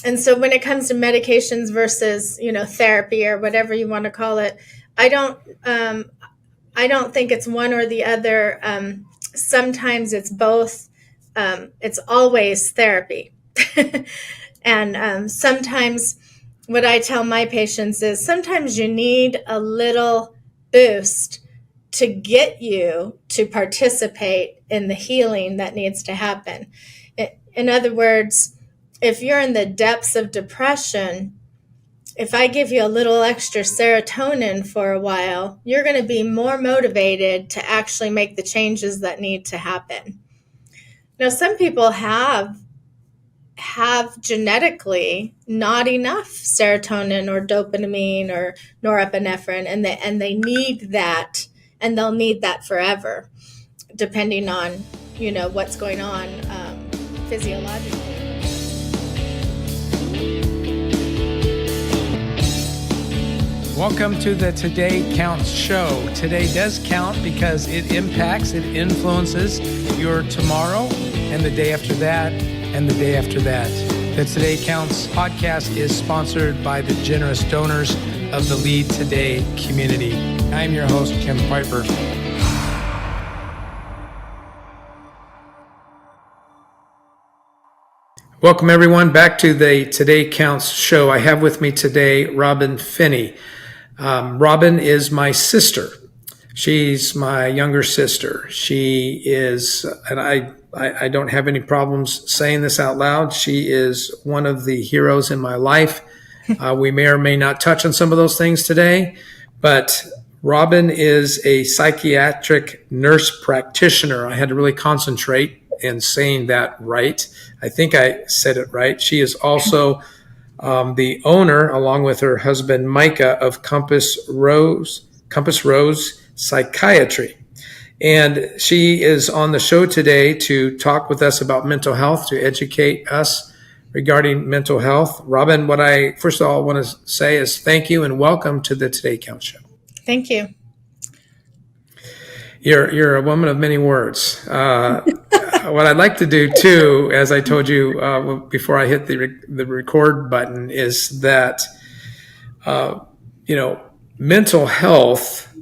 And so when it comes to medications versus, therapy or whatever you want to call it, I don't think it's one or the other. Sometimes it's both. It's always therapy. And sometimes what I tell my patients is sometimes you need a little boost to get you to participate in the healing that needs to happen. In other words, if you're in the depths of depression, if I give you a little extra serotonin for a while, you're going to be more motivated to actually make the changes that need to happen. Now, some people have genetically not enough serotonin or dopamine or norepinephrine, and they need that, and they'll need that forever, depending on what's going on physiologically. Welcome to the Today Counts show. Today does count because it impacts, it influences your tomorrow and the day after that and the day after that. The Today Counts podcast is sponsored by the generous donors of the Lead Today community. I'm your host, Tim Piper. Welcome everyone back to the Today Counts show. I have with me today Micah Finney. Robin is my sister. She's my younger sister. She is, and I don't have any problems saying this out loud, she is one of the heroes in my life. We may or may not touch on some of those things today, but Robin is a psychiatric nurse practitioner. I had to really concentrate in saying that right. I think I said it right. She is also the owner, along with her husband Micah, of Compass Rose Psychiatry. And she is on the show today to talk with us about mental health, to educate us regarding mental health. Robin, what I first of all want to say is thank you and welcome to the Today Count show. Thank you. You're a woman of many words. What I'd like to do too, as I told you before I hit the record button, is that mental health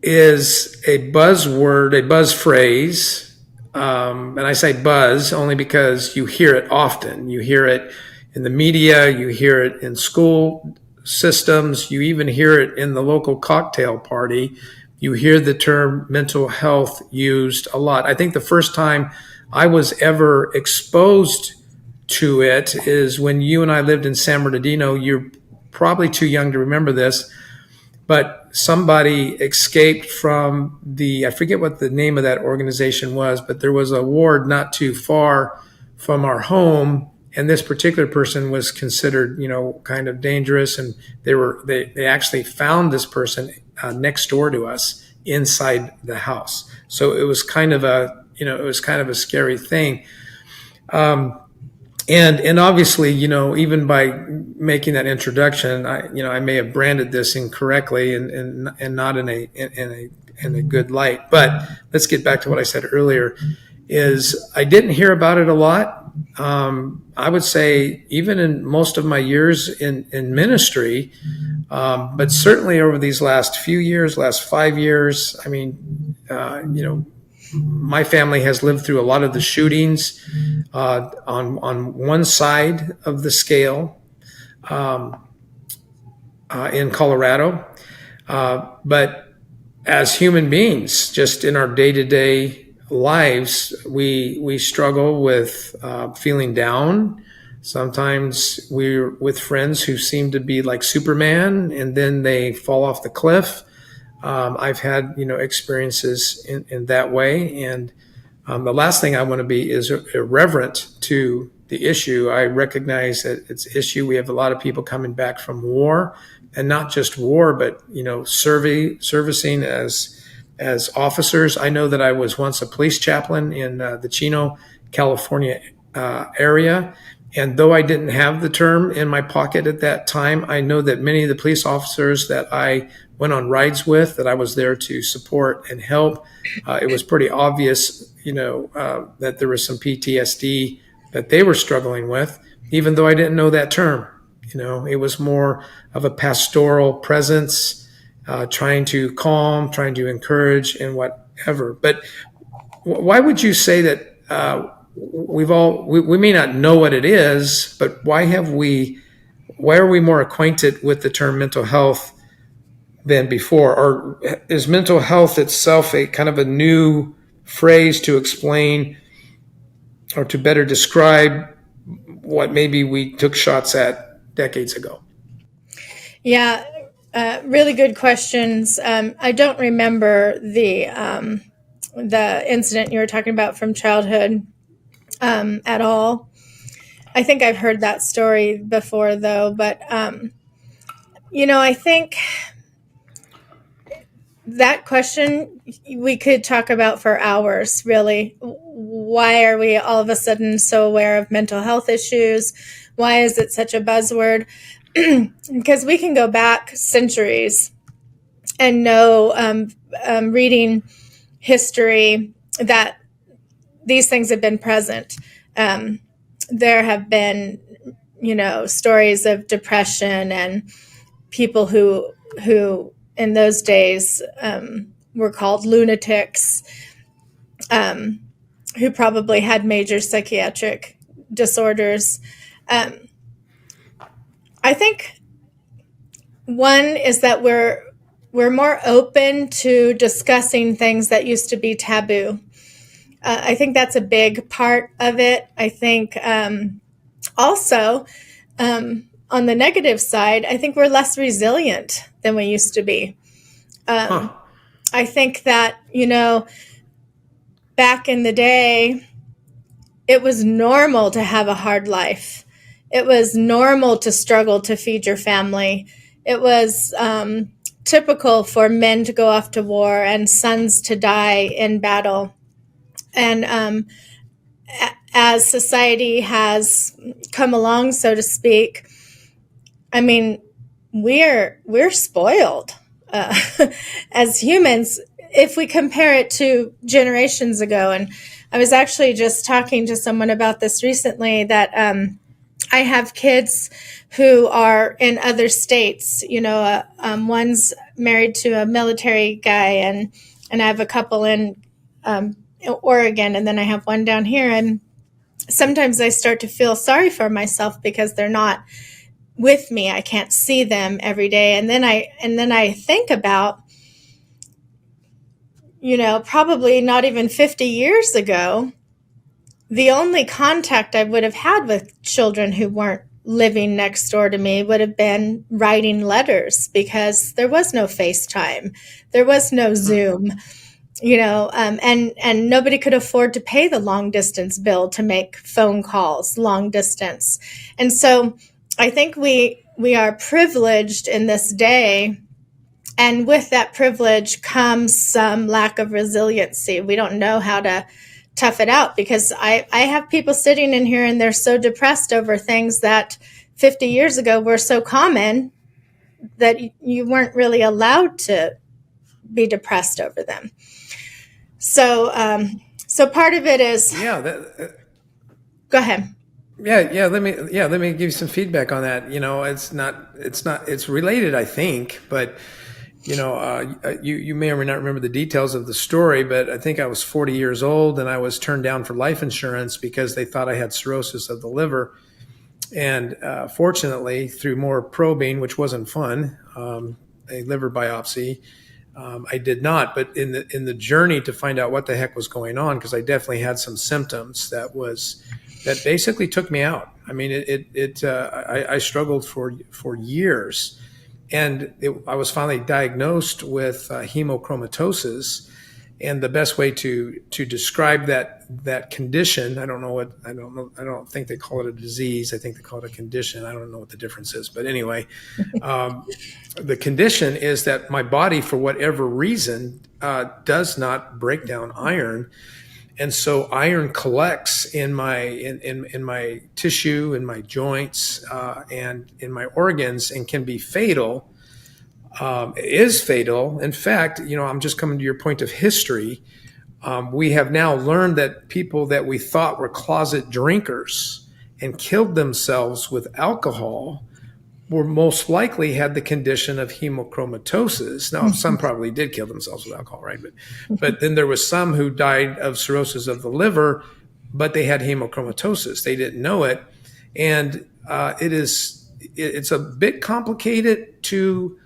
is a buzzword, a buzz phrase, and I say buzz only because you hear it often. You hear it in the media, you hear it in school systems, you even hear it in the local cocktail party. You hear the term mental health used a lot. I think the first time I was ever exposed to it is when you and I lived in San Bernardino. You're probably too young to remember this, but somebody escaped from I forget what the name of that organization was, but there was a ward not too far from our home, and this particular person was considered, kind of dangerous, and they actually found this person next door to us inside the house. So it was kind of a scary thing. And obviously, even by making that introduction, I may have branded this incorrectly and not in a good light. But let's get back to what I said earlier. Is I didn't hear about it a lot. I would say even in most of my years in ministry, but certainly over these last 5 years, my family has lived through a lot of the shootings on one side of the scale in Colorado. But as human beings, just in our day-to-day lives, we struggle with feeling down. Sometimes we're with friends who seem to be like Superman, and then they fall off the cliff. I've had, experiences in that way. And the last thing I want to be is irreverent to the issue. I recognize that it's an issue. We have a lot of people coming back from war, and not just war, but, servicing as officers. I know that I was once a police chaplain in the Chino, California area. And though I didn't have the term in my pocket at that time, I know that many of the police officers that I went on rides with, that I was there to support and help, it was pretty obvious, that there was some PTSD that they were struggling with. even though I didn't know that term. It was more of a pastoral presence, trying to calm, trying to encourage, and whatever. But why would you say that we may not know what it is, but why are we more acquainted with the term mental health than before? Or is mental health itself a kind of a new phrase to explain or to better describe what maybe we took shots at decades ago? Yeah, really good questions. I don't remember the incident you were talking about from childhood at all. I think I've heard that story before, though. But, I think that question we could talk about for hours, really. Why are we all of a sudden so aware of mental health issues? Why is it such a buzzword? Because we can go back centuries and know, reading history, that these things have been present. There have been, stories of depression and people who in those days were called lunatics, who probably had major psychiatric disorders. I think one is that we're more open to discussing things that used to be taboo. I think that's a big part of it. I think also on the negative side, I think we're less resilient than we used to be. I think that, back in the day, it was normal to have a hard life. It was normal to struggle to feed your family. It was typical for men to go off to war and sons to die in battle. And as society has come along, so to speak, I mean, we're spoiled as humans if we compare it to generations ago. And I was actually just talking to someone about this recently, that I have kids who are in other states. One's married to a military guy, and I have a couple in Oregon, and then I have one down here. And sometimes I start to feel sorry for myself because they're not with me. I can't see them every day. And then I think about, probably not even 50 years ago, the only contact I would have had with children who weren't living next door to me would have been writing letters, because there was no FaceTime. There was no Zoom. And nobody could afford to pay the long distance bill to make phone calls long distance. And so I think we are privileged in this day, and with that privilege comes some lack of resiliency. We don't know how to tough it out, because I have people sitting in here and they're so depressed over things that 50 years ago were so common that you weren't really allowed to be depressed over them. So part of it is. Go ahead. Yeah. Let me give you some feedback on that. It's related, I think, but you may or may not remember the details of the story, but I think I was 40 years old and I was turned down for life insurance because they thought I had cirrhosis of the liver. And fortunately, through more probing, which wasn't fun, a liver biopsy, I did not. But in the journey to find out what the heck was going on, because I definitely had some symptoms that basically took me out. I mean, I struggled for years. And I was finally diagnosed with hemochromatosis, and the best way to describe that condition, I don't think they call it a disease. I think they call it a condition. I don't know what the difference is, but anyway, the condition is that my body, for whatever reason, does not break down iron, and so iron collects in my tissue, in my joints, and in my organs, and can be fatal. Is fatal. In fact, I'm just coming to your point of history. We have now learned that people that we thought were closet drinkers and killed themselves with alcohol were most likely had the condition of hemochromatosis. Now, some probably did kill themselves with alcohol, right? But then there was some who died of cirrhosis of the liver, but they had hemochromatosis. They didn't know it. And it's a bit complicated to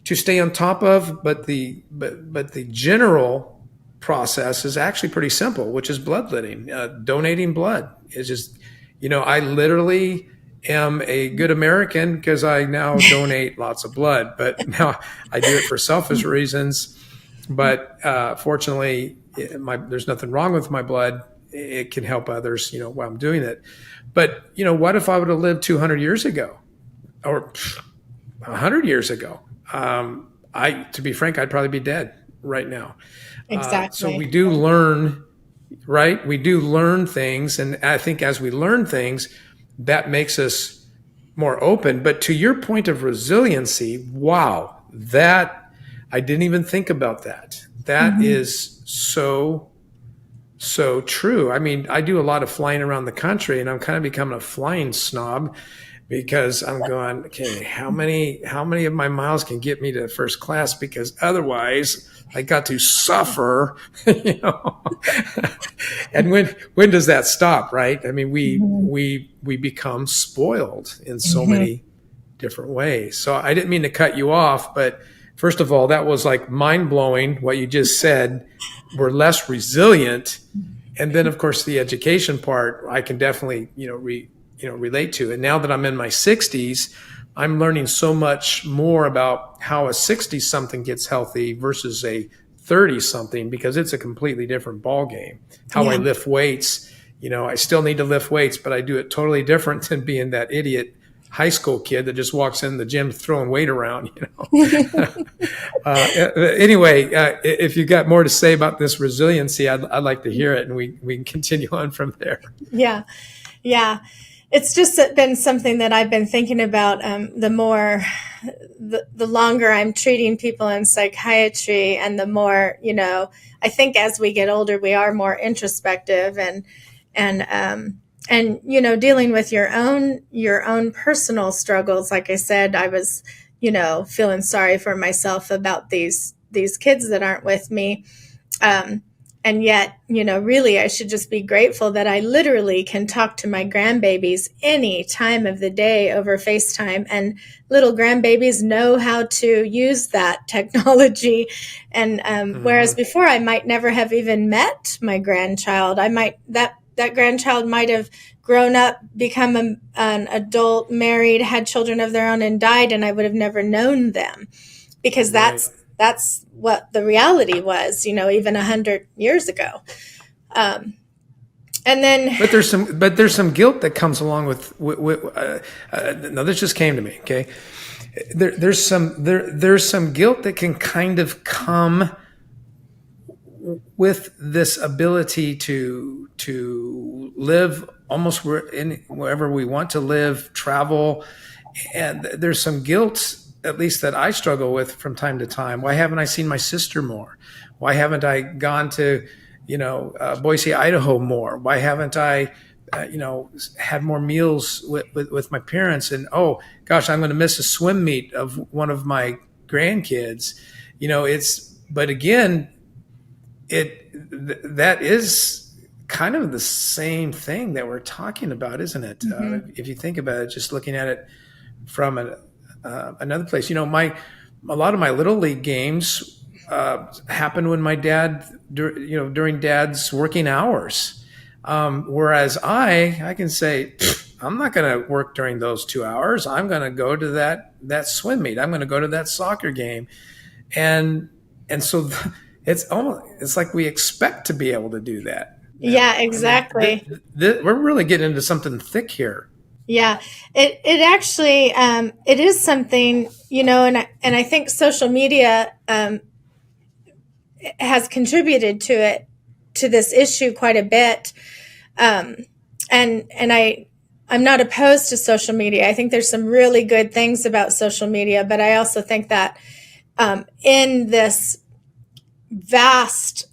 stay on top of, but the general process is actually pretty simple, which is bloodletting. Donating blood is just, I literally am a good American because I now donate lots of blood, but now I do it for selfish reasons. But fortunately, there's nothing wrong with my blood. It can help others, while I'm doing it. But, what if I would have lived 200 years ago or 100 years ago? To be frank, I'd probably be dead right now. Exactly. So we do learn, right? We do learn things. And I think as we learn things, that makes us more open. But to your point of resiliency, wow, that I didn't even think about that. That is so true. I mean, I do a lot of flying around the country, and I'm kind of becoming a flying snob because I'm going, okay, how many of my miles can get me to first class? Because otherwise I got to suffer, And when does that stop, right? I mean, we become spoiled in so many different ways. So I didn't mean to cut you off, but first of all, that was like mind blowing what you just said. We're less resilient. And then of course the education part, I can definitely, relate to. And now that I'm in my 60s, I'm learning so much more about how a 60-something gets healthy versus a 30-something, because it's a completely different ball game. How I lift weights, I still need to lift weights, but I do it totally different than being that idiot high school kid that just walks in the gym throwing weight around, Anyway, if you got more to say about this resiliency, I'd like to hear it, and we can continue on from there. Yeah. It's just been something that I've been thinking about the longer I'm treating people in psychiatry, and the more, I think as we get older, we are more introspective and dealing with your own personal struggles. Like I said, I was, feeling sorry for myself about these kids that aren't with me. And yet, really, I should just be grateful that I literally can talk to my grandbabies any time of the day over FaceTime. And little grandbabies know how to use that technology. And whereas before I might never have even met my grandchild, that grandchild might have grown up, become an adult, married, had children of their own, and died, and I would have never known them, because that's what the reality was, even 100 years ago. And then, but there's some guilt that comes along with now this just came to me. Okay. There's some guilt that can kind of come with this ability to live almost wherever we want to live, travel. And there's some guilt, at least that I struggle with from time to time. Why haven't I seen my sister more? Why haven't I gone to, Boise, Idaho more? Why haven't I, had more meals with my parents? And, oh gosh, I'm going to miss a swim meet of one of my grandkids. But again, that is kind of the same thing that we're talking about, isn't it? If you think about it, just looking at it from another place. A lot of my little league games happened when my dad, during dad's working hours. Whereas I can say, I'm not going to work during those 2 hours. I'm going to go to that swim meet. I'm going to go to that soccer game. And so it's like we expect to be able to do that. Yeah, exactly. We're really getting into something thick here. Yeah, it actually, it is something, and I think social media has contributed to this issue quite a bit. And I'm not opposed to social media. I think there's some really good things about social media, but I also think that in this vast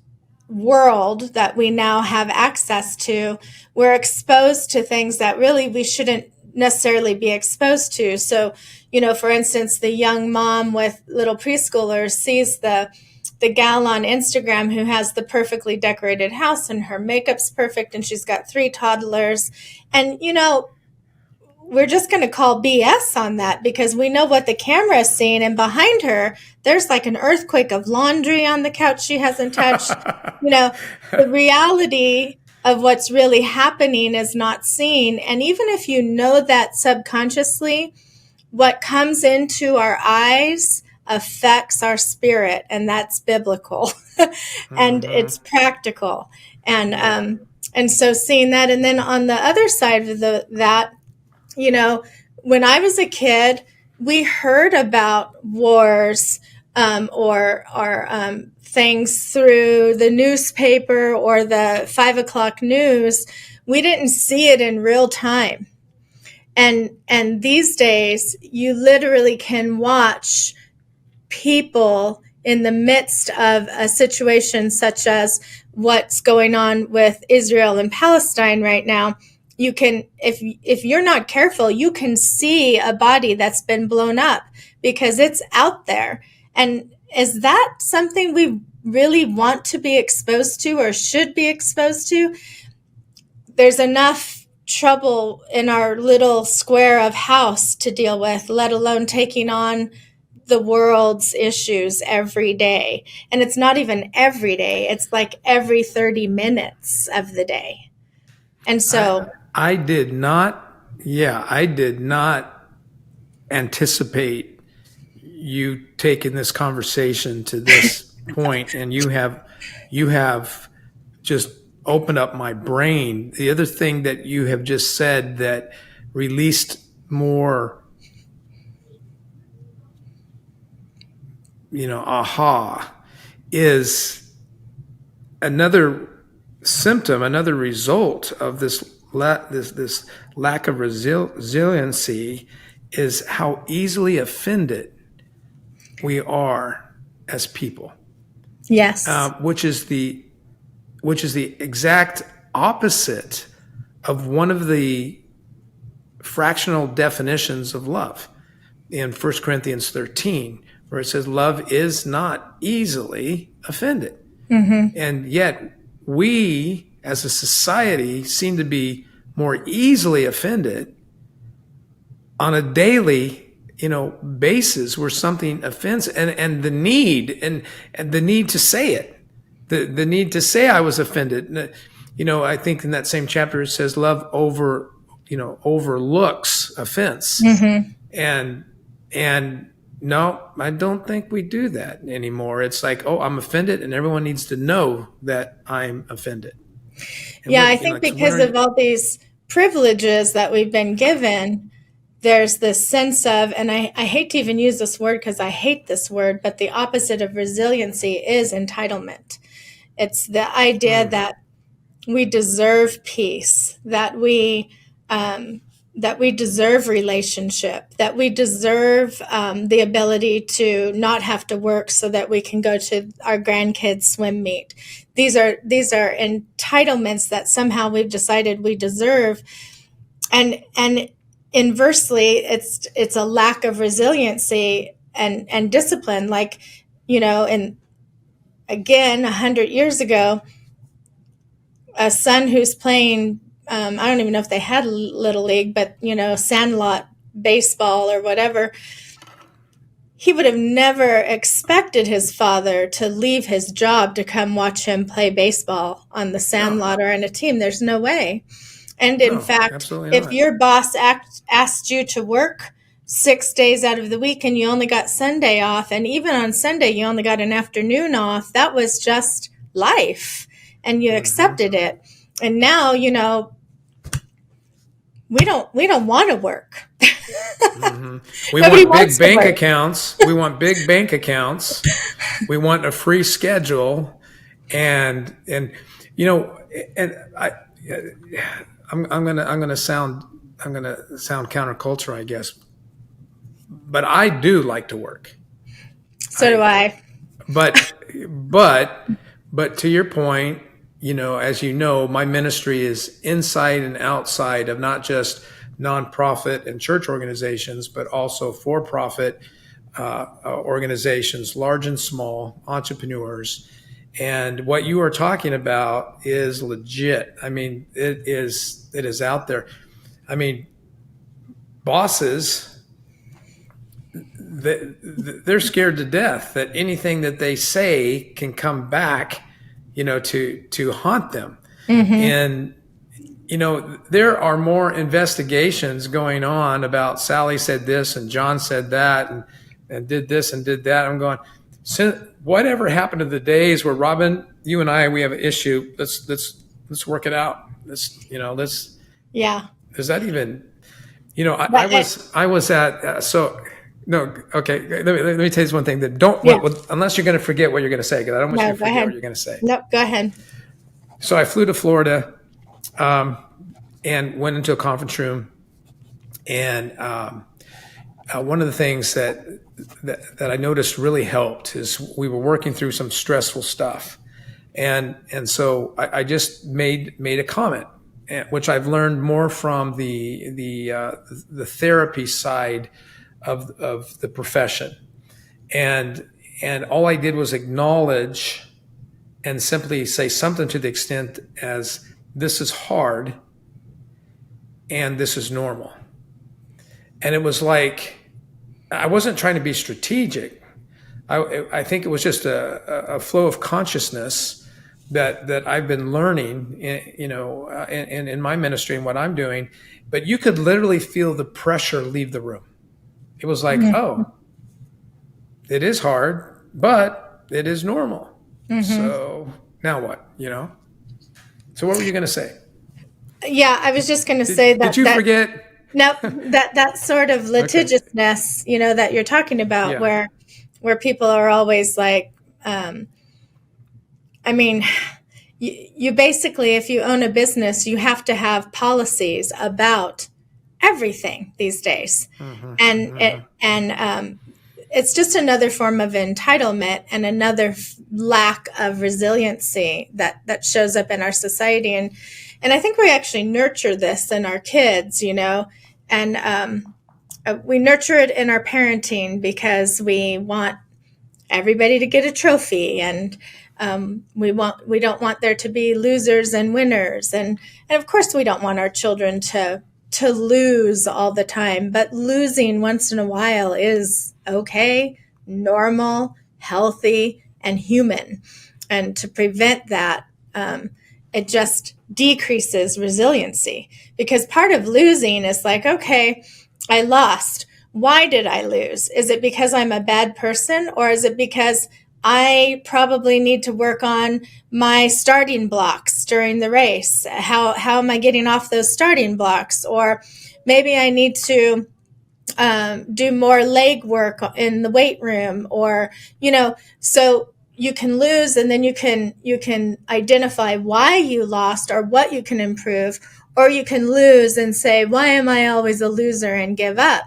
world that we now have access to, we're exposed to things that really we shouldn't necessarily be exposed to. So, for instance, the young mom with little preschoolers sees the gal on Instagram who has the perfectly decorated house and her makeup's perfect and she's got 3 toddlers. And, we're just going to call BS on that because we know what the camera is seeing. And behind her, there's like an earthquake of laundry on the couch she hasn't touched. The reality of what's really happening is not seen. And even if you know that subconsciously, what comes into our eyes affects our spirit, and that's biblical. And it's practical. And so seeing that, and then on the other side of that, when I was a kid, we heard about wars or things through the newspaper or the 5 o'clock news. We didn't see it in real time. And these days, you literally can watch people in the midst of a situation such as what's going on with Israel and Palestine right now. You can, if you're not careful, you can see a body that's been blown up because it's out there. And is that something we really want to be exposed to or should be exposed to? There's enough trouble in our little square of house to deal with, let alone taking on the world's issues every day. And it's not even every day. It's like every 30 minutes of the day. And so I did not anticipate you taking this conversation to this point, and you have just opened up my brain. The other thing that you have just said that released more, aha, is another symptom, another result of this lack of resiliency is how easily offended we are as people. Yes. Which is the exact opposite of one of the fractional definitions of love in 1 Corinthians 13, where it says love is not easily offended. Mm-hmm. And yet we as a society seem to be more easily offended on a daily basis where something offends, and the need and the need to say it, the need to say I was offended. I think in that same chapter it says love overlooks offense. Mm-hmm. And no, I don't think we do that anymore. It's like, oh, I'm offended, and everyone needs to know that I'm offended. And I think because of all these privileges that we've been given, there's this sense of, and I hate to even use this word because I hate this word, but the opposite of resiliency is entitlement. It's the idea that we deserve peace, that we deserve relationship, that we deserve the ability to not have to work so that we can go to our grandkids' swim meet. These are entitlements that somehow we've decided we deserve, and inversely, it's a lack of resiliency and discipline. Like, and again, 100 years ago, a son who's playing, I don't even know if they had Little League, but, sandlot baseball or whatever, he would have never expected his father to leave his job to come watch him play baseball on the sandlot or in a team. There's no way. And in fact, if your boss asked you to work 6 days out of the week and you only got Sunday off, and even on Sunday you only got an afternoon off, that was just life, and you accepted it. And now, we don't want to work. Mm-hmm. We want big bank accounts. We want big bank accounts. We want a free schedule, and I'm gonna sound counterculture, I guess, but I do like to work. So do I. But But to your point, as you know, my ministry is inside and outside of not just nonprofit and church organizations, but also for-profit organizations, large and small, entrepreneurs. And what you are talking about is legit. I mean, it is out there. I mean, bosses, they're scared to death that anything that they say can come back, to haunt them. Mm-hmm. And, there are more investigations going on about Sally said this and John said that and did this and did that. I'm going, whatever happened to the days where, Robin, you and I, we have an issue. Let's work it out. Yeah. Does that even, I was at, no, okay. Let me tell you one thing that unless you're going to forget what you're going to say, because I don't want you to forget what you're going to say. No, go ahead. So I flew to Florida, and went into a conference room, and one of the things that I noticed really helped is we were working through some stressful stuff, and so I just made a comment, which I've learned more from the therapy side of the profession, and all I did was acknowledge and simply say something to the extent as, this is hard and this is normal. And it was like, I wasn't trying to be strategic. I think it was just a flow of consciousness that I've been learning, in my ministry and what I'm doing. But you could literally feel the pressure leave the room. It was like, oh, it is hard, but it is normal. Mm-hmm. So now what, So what were you going to say? Yeah, I was just going to say that. Did you forget? No, that sort of litigiousness, that you're talking about, where people are always like, you basically, if you own a business, you have to have policies about everything these days. And it's just another form of entitlement and another lack of resiliency that shows up in our society. And I think we actually nurture this in our kids, and we nurture it in our parenting because we want everybody to get a trophy, and we don't want there to be losers and winners, and of course we don't want our children to lose all the time, but losing once in a while is okay, normal, healthy, and human. And to prevent that, it just decreases resiliency, because part of losing is like, okay, I lost. Why did I lose? Is it because I'm a bad person, or is it because I probably need to work on my starting blocks during the race? How am I getting off those starting blocks? Or maybe I need to do more leg work in the weight room, or, so you can lose, and then you can identify why you lost or what you can improve, or you can lose and say, why am I always a loser, and give up.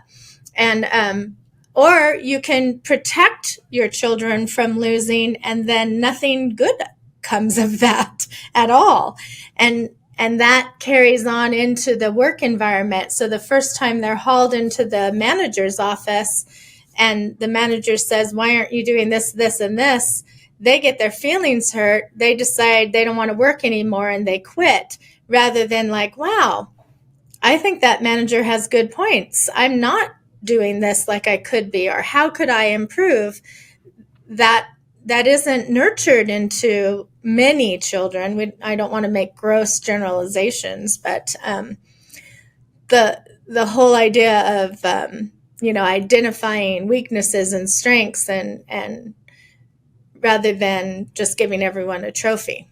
And, or you can protect your children from losing, and then nothing good comes of that at all. And that carries on into the work environment. So the first time they're hauled into the manager's office and the manager says, why aren't you doing this, this, and this? They get their feelings hurt. They decide they don't want to work anymore and they quit, rather than like, wow, I think that manager has good points. I'm not doing this like I could be, or how could I improve? That isn't nurtured into many children. I don't want to make gross generalizations, but the whole idea of identifying weaknesses and strengths, and rather than just giving everyone a trophy.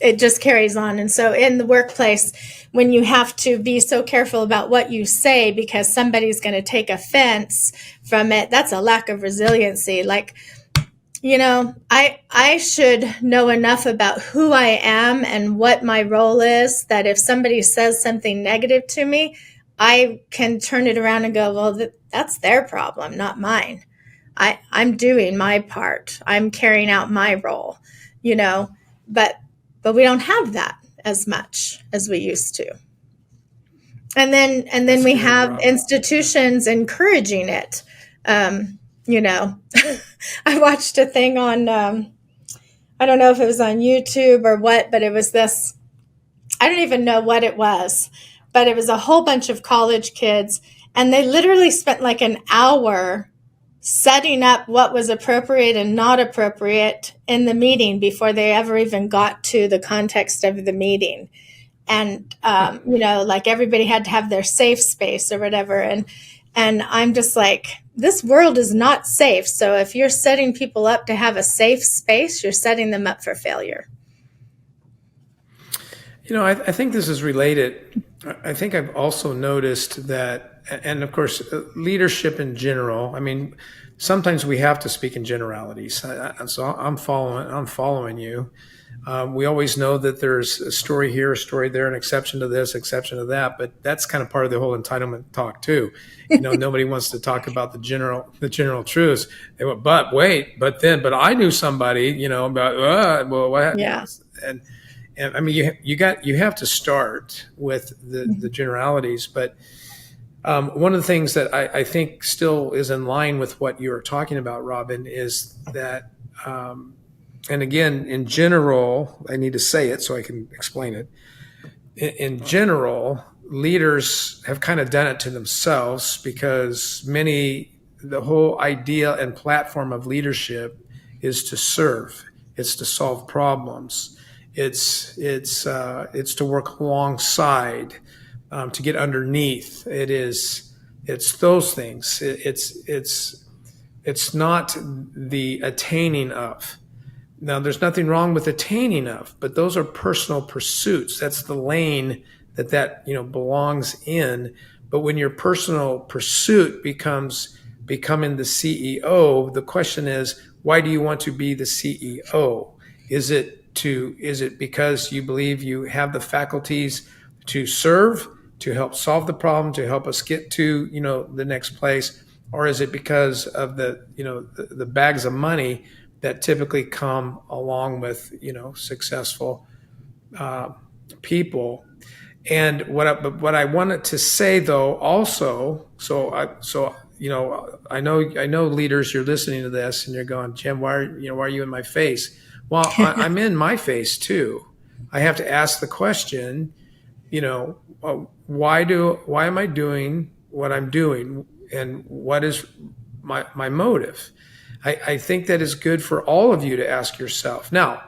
It just carries on. And so in the workplace, when you have to be so careful about what you say because somebody's going to take offense from it, that's a lack of resiliency. Like, I should know enough about who I am and what my role is, that if somebody says something negative to me, I can turn it around and go, well, that's their problem, not mine. I'm doing my part. I'm carrying out my role, you know, but we don't have that as much as we used to. And then we That's good, have Robin. institutions encouraging it. You know, I watched a thing on, I don't know if it was on YouTube or what, but it was this, I don't even know what it was, but it was a whole bunch of college kids, and they literally spent like an hour setting up what was appropriate and not appropriate in the meeting before they ever even got to the context of the meeting. And you know, like everybody had to have their safe space or whatever. And I'm just like, this world is not safe. So if you're setting people up to have a safe space, you're setting them up for failure. You know, I think this is related. I think I've also noticed that, and of course, leadership in general. I mean, sometimes we have to speak in generalities. So I'm following you. We always know that there's a story here, a story there, an exception to this, exception to that. But that's kind of part of the whole entitlement talk too. You know, nobody wants to talk about the general truths. They went, but wait, but I knew somebody, you know, about well, what? Yeah. And I mean, you have to start with the generalities. But one of the things that I think still is in line with what you're talking about, Robin, is that. And again, in general, I need to say it so I can explain it. In general, leaders have kind of done it to themselves because the whole idea and platform of leadership is to serve. It's to solve problems. It's to work alongside, to get underneath. It's those things. It's not the attaining of. Now, there's nothing wrong with attaining of, but those are personal pursuits. That's the lane that belongs in. But when your personal pursuit becomes becoming the CEO, the question is, why do you want to be the CEO? Is it because you believe you have the faculties to serve, to help solve the problem, to help us get to the next place, or is it because of the bags of money that typically come along with successful people? And what I wanted to say though also, I know leaders, you're listening to this and you're going, Jim, why are you in my face? Well, I'm in my face too. I have to ask the question, why am I doing what I'm doing, and what is my motive? I think that is good for all of you to ask yourself. Now,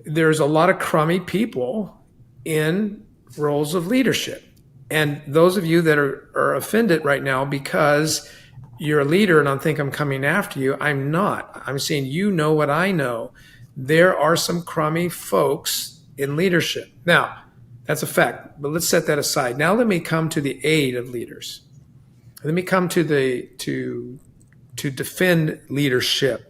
there's a lot of crummy people in roles of leadership. And those of you that are offended right now because you're a leader and I think I'm coming after you, I'm not. I'm saying you know what I know. There are some crummy folks in leadership. Now, that's a fact, but let's set that aside. Now let me come to the aid of leaders. Let me come to defend leadership.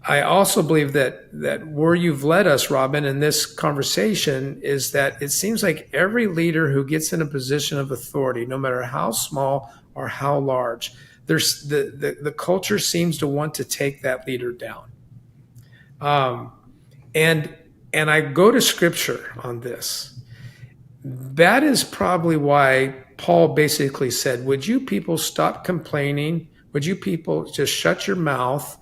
I also believe that where you've led us, Robin, in this conversation is that it seems like every leader who gets in a position of authority, no matter how small or how large, there's the culture seems to want to take that leader down. And I go to scripture on this. That is probably why Paul basically said, would you people stop complaining? Would you people just shut your mouth?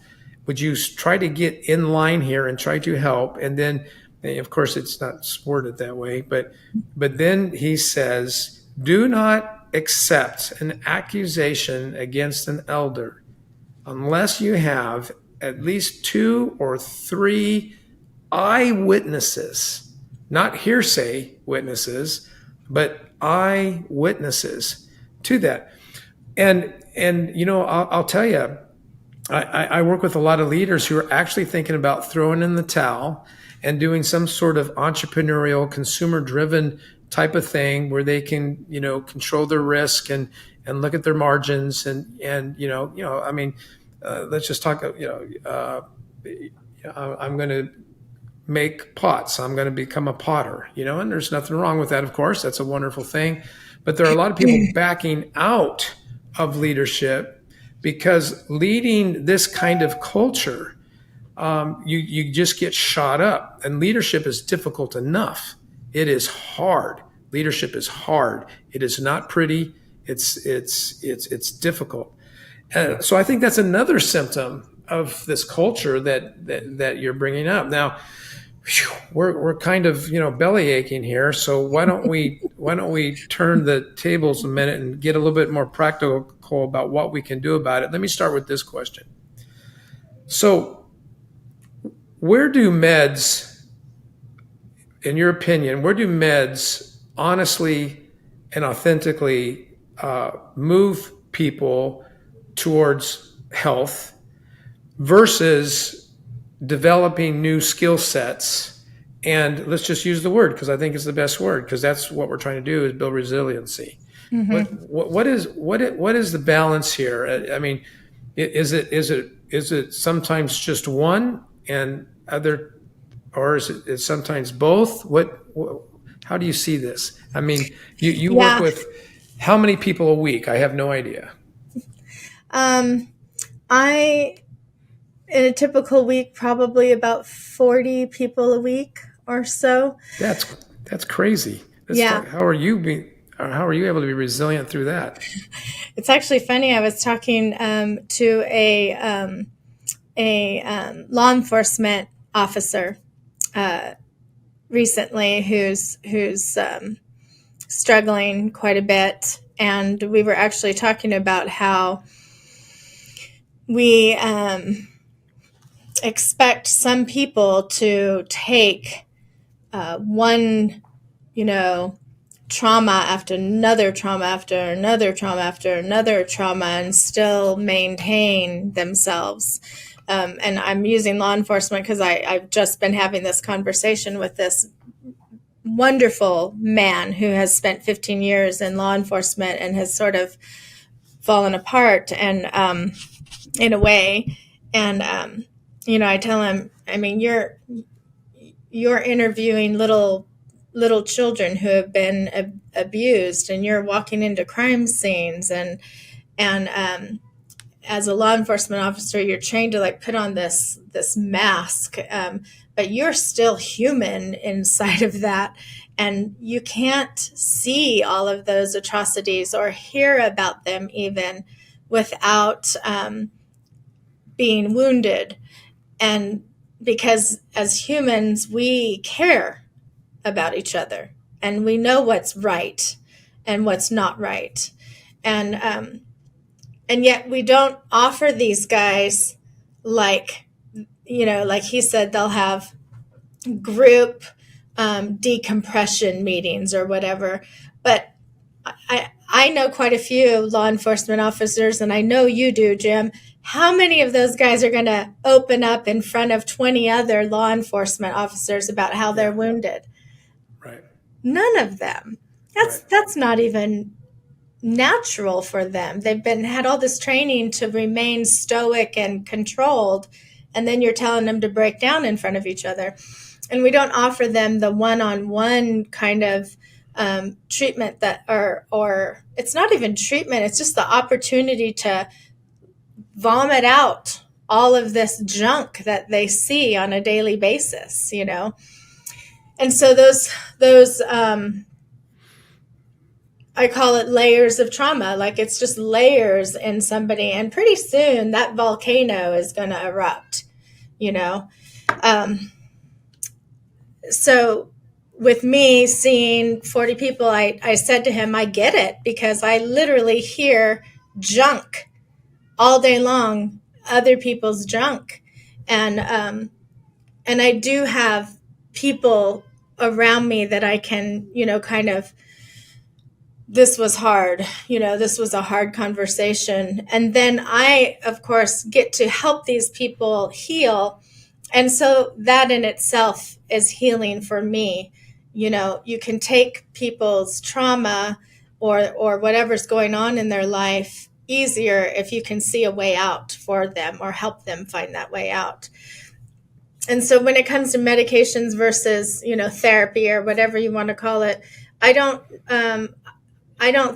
Would you try to get in line here and try to help? And then, of course, it's not worded that way, but then he says, do not accept an accusation against an elder unless you have at least 2 or 3 eyewitnesses, not hearsay witnesses, but eyewitnesses to that. And I'll tell you, I work with a lot of leaders who are actually thinking about throwing in the towel and doing some sort of entrepreneurial, consumer-driven type of thing where they can, control their risk and look at their margins I mean, let's just talk. I'm going to make pots. I'm going to become a potter. And there's nothing wrong with that. Of course, that's a wonderful thing. But there are a lot of people backing out of leadership because leading this kind of culture, you just get shot up, and leadership is difficult enough. It is hard. Leadership is hard. It is not pretty. It's difficult. So I think that's another symptom of this culture that you're bringing up. Now, we're kind of belly aching here. So why don't we turn the tables a minute and get a little bit more practical about what we can do about it? Let me start with this question. So, where do meds, in your opinion, honestly and authentically move people towards health versus developing new skill sets? And let's just use the word, because I think it's the best word, because that's what we're trying to do, is build resiliency. Mm-hmm. What is the balance here? I mean, is it sometimes just one and other, or is it sometimes both? How do you see this? I mean, you work with how many people a week? I have no idea. In a typical week, probably about 40 people a week or so. That's crazy. How are you able to be resilient through that? It's actually funny. I was talking to a law enforcement officer recently who's struggling quite a bit, and we were actually talking about how we expect some people to take one, trauma after another trauma after another trauma after another trauma and still maintain themselves. And I'm using law enforcement because I've just been having this conversation with this wonderful man who has spent 15 years in law enforcement and has sort of fallen apart and in a way. And I tell him, I mean, you're interviewing little children who have been abused, and you're walking into crime scenes, and as a law enforcement officer, you're trained to put on this mask, but you're still human inside of that, and you can't see all of those atrocities or hear about them even without being wounded. And because as humans, we care about each other, and we know what's right and what's not right. And yet we don't offer these guys, like he said, they'll have group decompression meetings or whatever. But I know quite a few law enforcement officers, and I know you do, Jim. How many of those guys are going to open up in front of 20 other law enforcement officers about how they're wounded? Right. None of them. That's not even natural for them. They've had all this training to remain stoic and controlled, and then you're telling them to break down in front of each other. And we don't offer them the one-on-one kind of treatment or it's not even treatment. It's just the opportunity to vomit out all of this junk that they see on a daily basis, And so those I call it layers of trauma. It's just layers in somebody, and pretty soon that volcano is going to erupt, So with me seeing 40 people, I said to him, I get it, because I literally hear junk all day long, other people's junk. And I do have people around me that I can, kind of, this was hard, this was a hard conversation. And then I, of course, get to help these people heal. And so that in itself is healing for me. You can take people's trauma or whatever's going on in their life easier if you can see a way out for them or help them find that way out. And so when it comes to medications versus, therapy or whatever you want to call it, I don't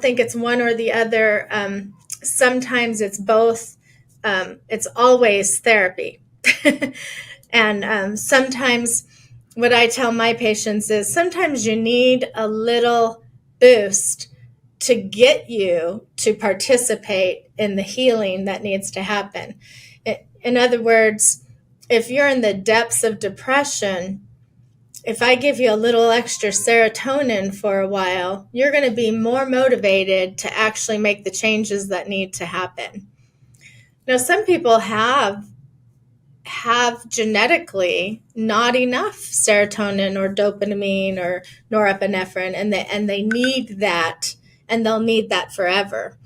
think it's one or the other. Sometimes it's both it's always therapy. And sometimes what I tell my patients is sometimes you need a little boost to get you to participate in the healing that needs to happen. In other words, if you're in the depths of depression, if I give you a little extra serotonin for a while, you're going to be more motivated to actually make the changes that need to happen. Now, some people have genetically not enough serotonin or dopamine or norepinephrine, and they need that, and they'll need that forever,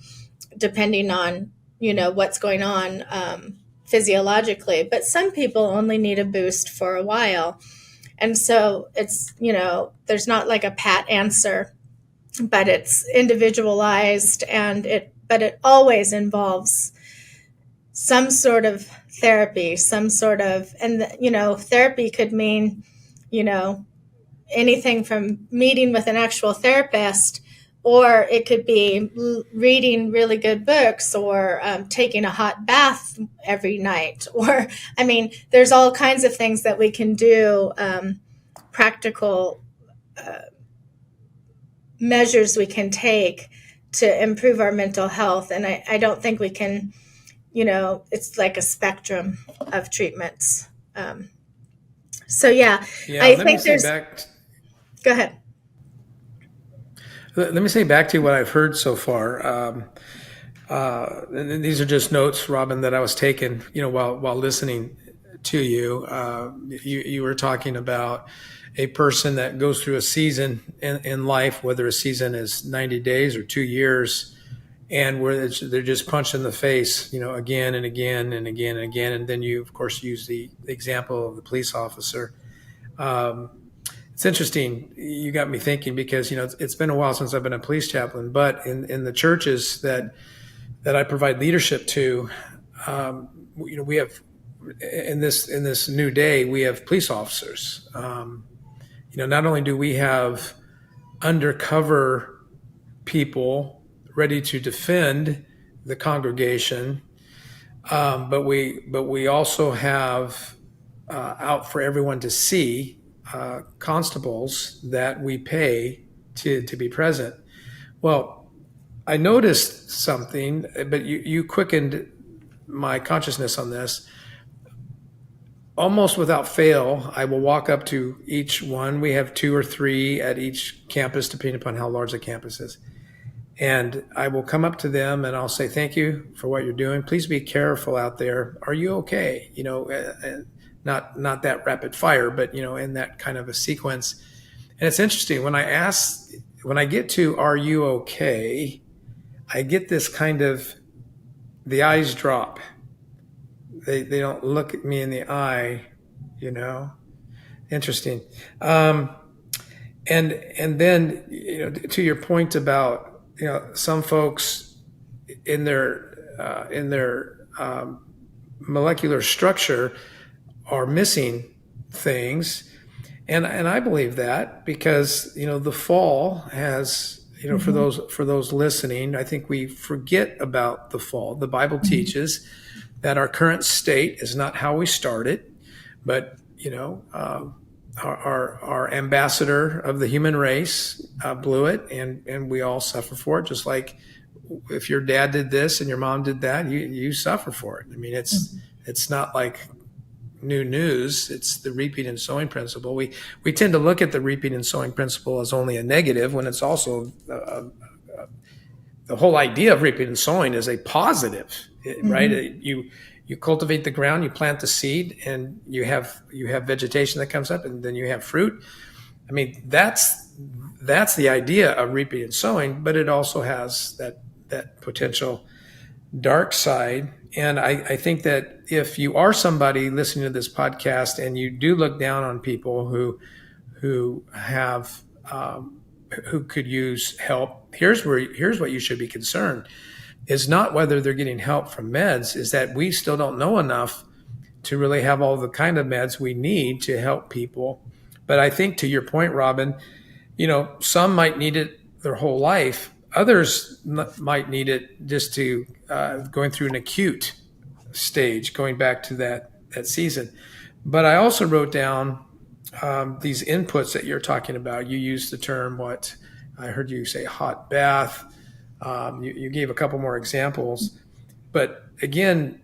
depending on what's going on physiologically. But some people only need a boost for a while, and so it's there's not like a pat answer, but it's individualized, but it always involves some sort of therapy, therapy could mean, anything from meeting with an actual therapist, or it could be reading really good books, or taking a hot bath every night, or, there's all kinds of things that we can do, practical measures we can take to improve our mental health. And I don't think we can, it's like a spectrum of treatments. I think there's. Go ahead. Let me say back to what I've heard so far. And these are just notes, Robin, that I was taking, while listening to you. You were talking about a person that goes through a season in life, whether a season is 90 days or 2 years, and where they're just punched in the face, again and again and again and again. And then you, of course, use the example of the police officer. It's interesting. You got me thinking, because, it's been a while since I've been a police chaplain, but in the churches that I provide leadership to, we have, in this new day, we have police officers. Not only do we have undercover people ready to defend the congregation, but we also have out for everyone to see constables that we pay to be present. Well, I noticed something, but you quickened my consciousness on this. Almost without fail, I will walk up to each one. We have 2 or 3 at each campus, depending upon how large the campus is. And I will come up to them and I'll say, thank you for what you're doing. Please be careful out there. Are you okay? Not that rapid fire, but, in that kind of a sequence. And it's interesting, when I get to, are you okay? I get this kind of, the eyes drop. They don't look at me in the eye, Interesting. And then, to your point about, some folks in their molecular structure are missing things. And I believe that, because, the fall has, for those listening, I think we forget about the fall. The Bible teaches that our current state is not how we started, but, our ambassador of the human race blew it, and we all suffer for it. Just like if your dad did this and your mom did that, you suffer for it. It's not like new news. It's the reaping and sowing principle. We tend to look at the reaping and sowing principle as only a negative, when it's also the whole idea of reaping and sowing is a positive, right? You cultivate the ground, you plant the seed, and you have vegetation that comes up, and then you have fruit. That's the idea of reaping and sowing, but it also has that potential dark side. And I think that if you are somebody listening to this podcast and you do look down on people who have who could use help, here's what you should be concerned. Is not whether they're getting help from meds, is that we still don't know enough to really have all the kind of meds we need to help people. But I think, to your point, Robin, some might need it their whole life. Others might need it just to going through an acute stage, going back to that season. But I also wrote down these inputs that you're talking about. You used the term, what I heard you say, hot bath. You gave a couple more examples. But again,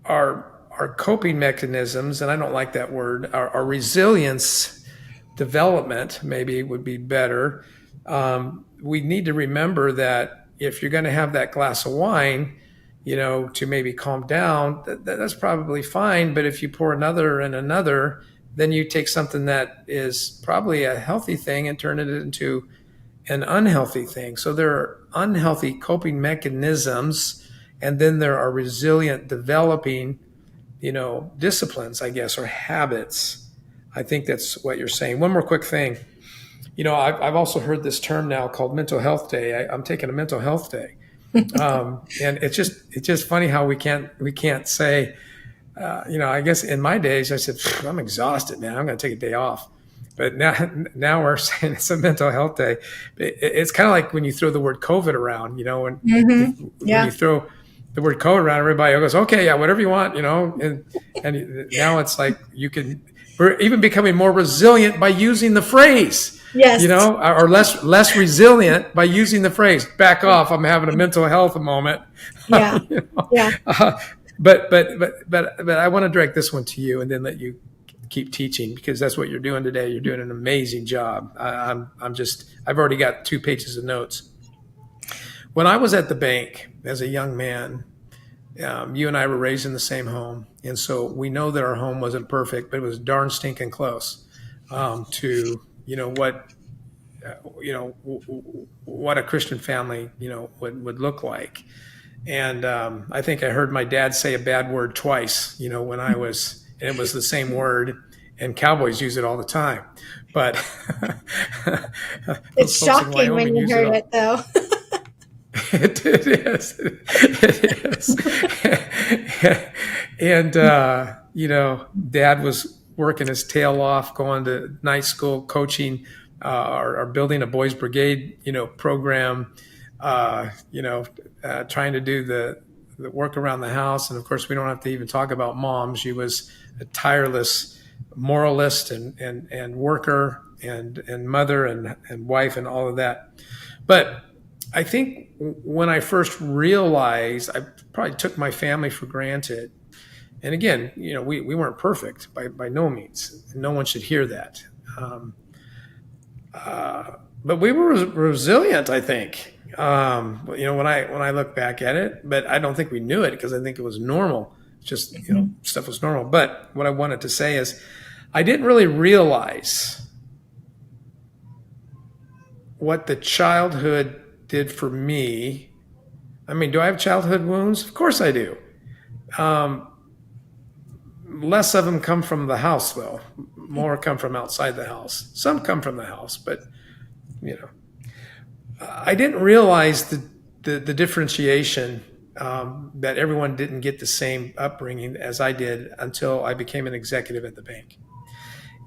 our coping mechanisms, and I don't like that word, our resilience development maybe would be better. We need to remember that if you're going to have that glass of wine, to maybe calm down, that's probably fine. But if you pour another and another, then you take something that is probably a healthy thing and turn it into an unhealthy thing. So there are unhealthy coping mechanisms, and then there are resilient developing, disciplines, I guess, or habits. I think that's what you're saying. One more quick thing. I've also heard this term now called mental health day. I'm taking a mental health day. And it's just funny how we can't say, I guess in my days I said, I'm exhausted, man. I'm going to take a day off. But now we're saying it's a mental health day. It's kind of like when you throw the word COVID around, when you throw the word COVID around, everybody goes, okay, yeah, whatever you want, and now it's like we're even becoming more resilient by using the phrase. Yes. Or less resilient by using the phrase, back off, I'm having a mental health moment. Yeah. Yeah. But I want to direct this one to you and then let you keep teaching, because that's what you're doing today. You're doing an amazing job. I've already got 2 pages of notes. When I was at the bank as a young man, you and I were raised in the same home. And so we know that our home wasn't perfect, but it was darn stinking close to what a Christian family, would look like. And I think I heard my dad say a bad word twice, when I was, and it was the same word, and cowboys use it all the time. But it's shocking when you heard it, though. It is. It is. And, Dad was working his tail off, going to night school, coaching, or building a boys brigade, program, trying to do the work around the house. And of course, we don't have to even talk about Mom. She was a tireless moralist and worker and mother and wife and all of that. But I think when I first realized, I probably took my family for granted. And again, we weren't perfect by no means. No one should hear that. But we were resilient, I think. When I look back at it, but I don't think we knew it because I think it was normal. Just, stuff was normal. But what I wanted to say is I didn't really realize what the childhood did for me. I mean, do I have childhood wounds? Of course I do. Less of them come from the house, though. More come from outside the house. Some come from the house, but, I didn't realize the differentiation, that everyone didn't get the same upbringing as I did until I became an executive at the bank.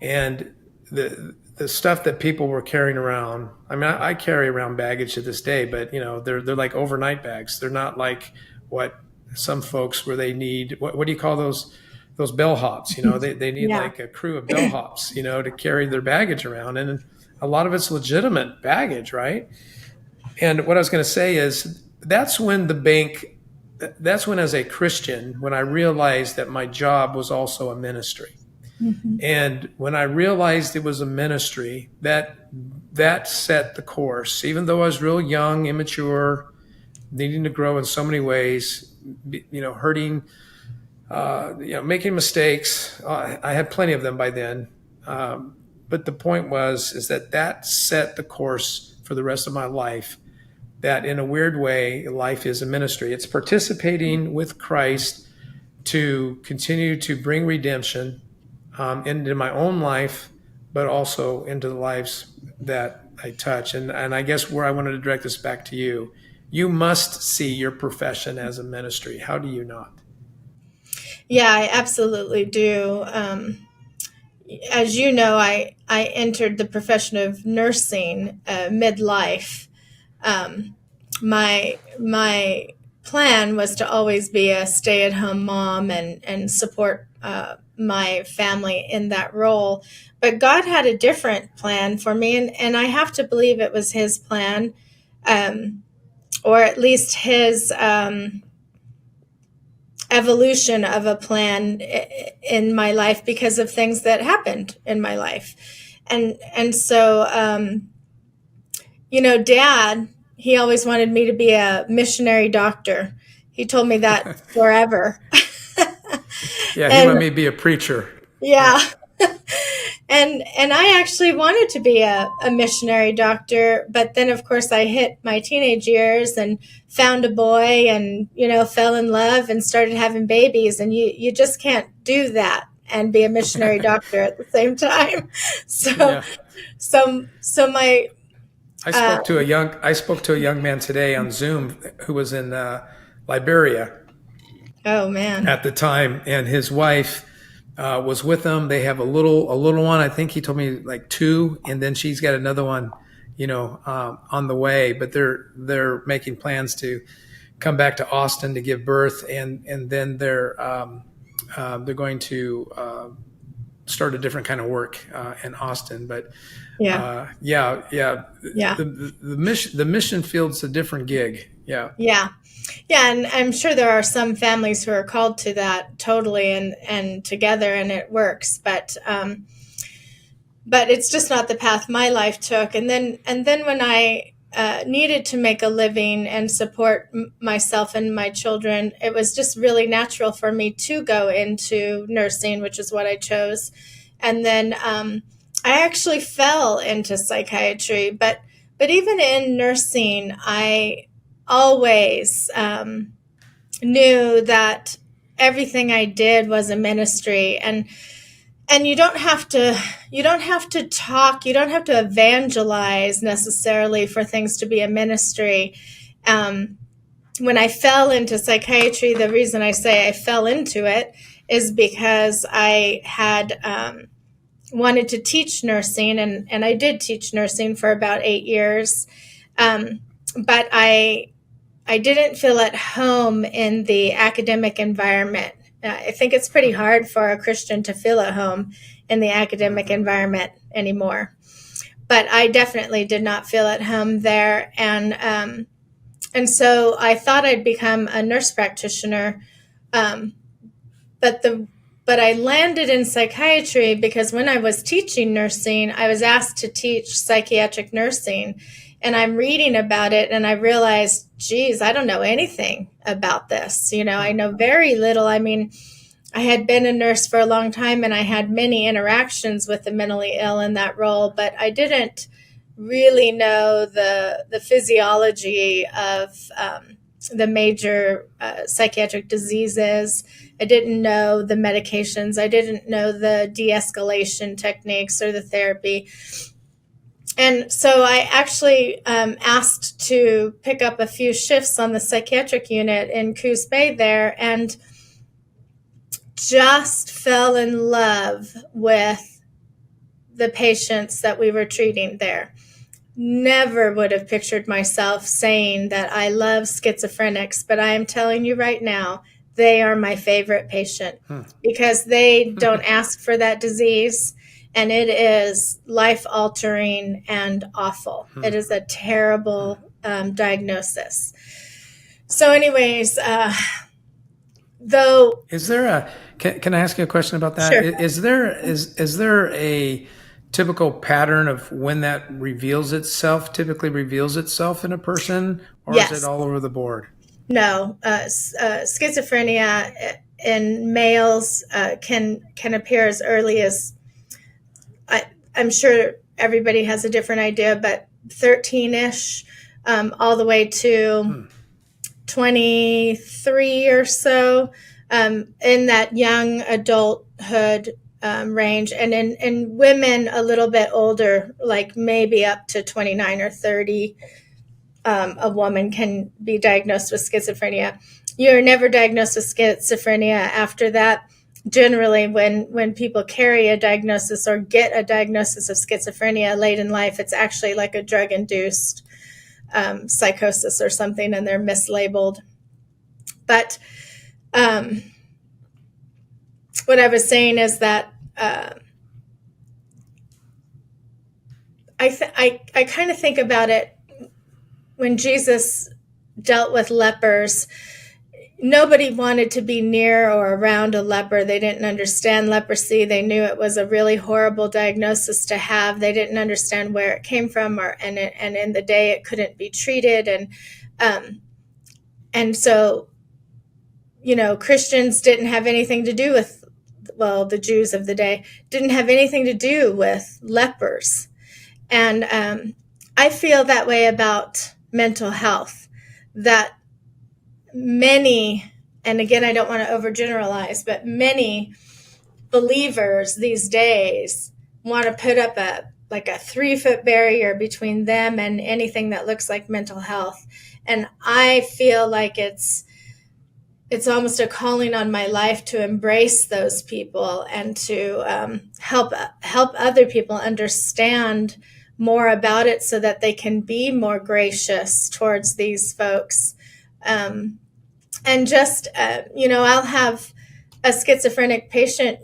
And the stuff that people were carrying around, I mean, I carry around baggage to this day, but they're like overnight bags. They're not like what some folks where they need, what do you call those bellhops? They need like a crew of bellhops, to carry their baggage around. And a lot of it's legitimate baggage, right? And what I was going to say is that's when as a Christian, when I realized that my job was also a ministry. Mm-hmm. And when I realized it was a ministry, that set the course. Even though I was real young, immature, needing to grow in so many ways, hurting, making mistakes. I had plenty of them by then. But the point is that set the course for the rest of my life. That in a weird way, life is a ministry. It's participating with Christ to continue to bring redemption into my own life, but also into the lives that I touch. And I guess where I wanted to direct this back to you, you must see your profession as a ministry. How do you not? Yeah, I absolutely do. As you know, I entered the profession of nursing midlife. My plan was to always be a stay-at-home mom and support my family in that role. But God had a different plan for me, and I have to believe it was his plan, or at least his evolution of a plan in my life because of things that happened in my life. And so, Dad, he always wanted me to be a missionary doctor. He told me that forever. Yeah, he And wanted me to be a preacher. yeah. And I actually wanted to be a missionary doctor, but then of course I hit my teenage years and found a boy and, fell in love and started having babies, and you just can't do that and be a missionary doctor at the same time. So, Yeah. so my, I spoke to a young man today on Zoom who was in Liberia oh man. at the time, and his wife was with them. They have a little one. I think he told me like 2, and then she's got another one, on the way. But they're making plans to come back to Austin to give birth, and then they're going to start a different kind of work in Austin. But Yeah. yeah. Yeah. The mission field's a different gig. Yeah. Yeah. Yeah, and I'm sure there are some families who are called to that totally and together, and it works. But it's just not the path my life took. And then when I needed to make a living and support myself and my children, it was just really natural for me to go into nursing, which is what I chose. And then I actually fell into psychiatry, but even in nursing, I always knew that everything I did was a ministry, and you don't have to talk, you don't have to evangelize necessarily for things to be a ministry. When I fell into psychiatry, the reason I say I fell into it is because I had wanted to teach nursing, and I did teach nursing for about 8 years, but I didn't feel at home in the academic environment. I think it's pretty hard for a Christian to feel at home in the academic environment anymore. But I definitely did not feel at home there. And so I thought I'd become a nurse practitioner. But I landed in psychiatry because when I was teaching nursing, I was asked to teach psychiatric nursing. And I'm reading about it, and I realized, geez, I don't know anything about this. I know very little. I mean, I had been a nurse for a long time, and I had many interactions with the mentally ill in that role, but I didn't really know the physiology of the major psychiatric diseases. I didn't know the medications. I didn't know the de-escalation techniques or the therapy. And so I actually asked to pick up a few shifts on the psychiatric unit in Coos Bay there, and just fell in love with the patients that we were treating there. Never would have pictured myself saying that I love schizophrenics, but I am telling you right now, they are my favorite patient because they don't ask for that disease. And it is life-altering and awful. It is a terrible diagnosis. So anyways, though... Is there can I ask you a question about that? Sure. Is there a typical pattern of when that typically reveals itself in a person? Or Yes. is it all over the board? No. Schizophrenia in males can appear as early as... I'm sure everybody has a different idea, but 13-ish, all the way to 23 or so, in that young adulthood range. And in women a little bit older, like maybe up to 29 or 30, a woman can be diagnosed with schizophrenia. You're never diagnosed with schizophrenia after that. Generally, when people carry a diagnosis or get a diagnosis of schizophrenia late in life, it's actually like a drug-induced psychosis or something, and they're mislabeled. But what I was saying is that I kind of think about it when Jesus dealt with lepers. Nobody wanted to be near or around a leper. They didn't understand leprosy. They knew it was a really horrible diagnosis to have. They didn't understand where it came from, and in the day it couldn't be treated. And so, Christians didn't have anything to do with, well, the Jews of the day didn't have anything to do with lepers. And I feel that way about mental health, that many, and again, I don't want to overgeneralize, but many believers these days want to put up a 3-foot barrier between them and anything that looks like mental health. And I feel like it's almost a calling on my life to embrace those people and to help other people understand more about it so that they can be more gracious towards these folks. And just, I'll have a schizophrenic patient,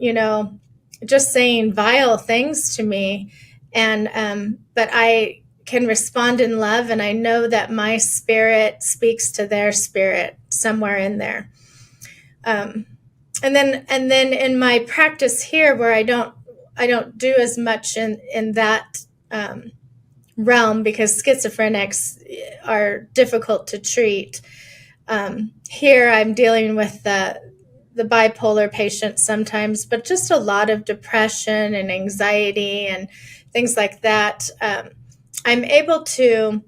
just saying vile things to me. But I can respond in love, and I know that my spirit speaks to their spirit somewhere in there. And then in my practice here, where I don't do as much in that realm, because schizophrenics are difficult to treat. Here I'm dealing with the bipolar patient sometimes, but just a lot of depression and anxiety and things like that. I'm able to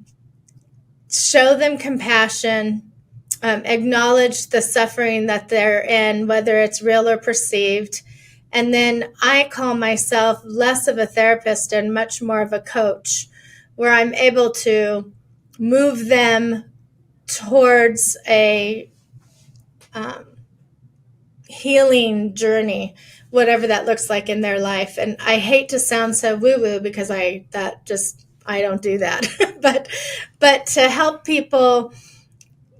show them compassion, acknowledge the suffering that they're in, whether it's real or perceived. And then I call myself less of a therapist and much more of a coach, where I'm able to move them towards a healing journey, whatever that looks like in their life. And I hate to sound so woo-woo, because I don't do that. but to help people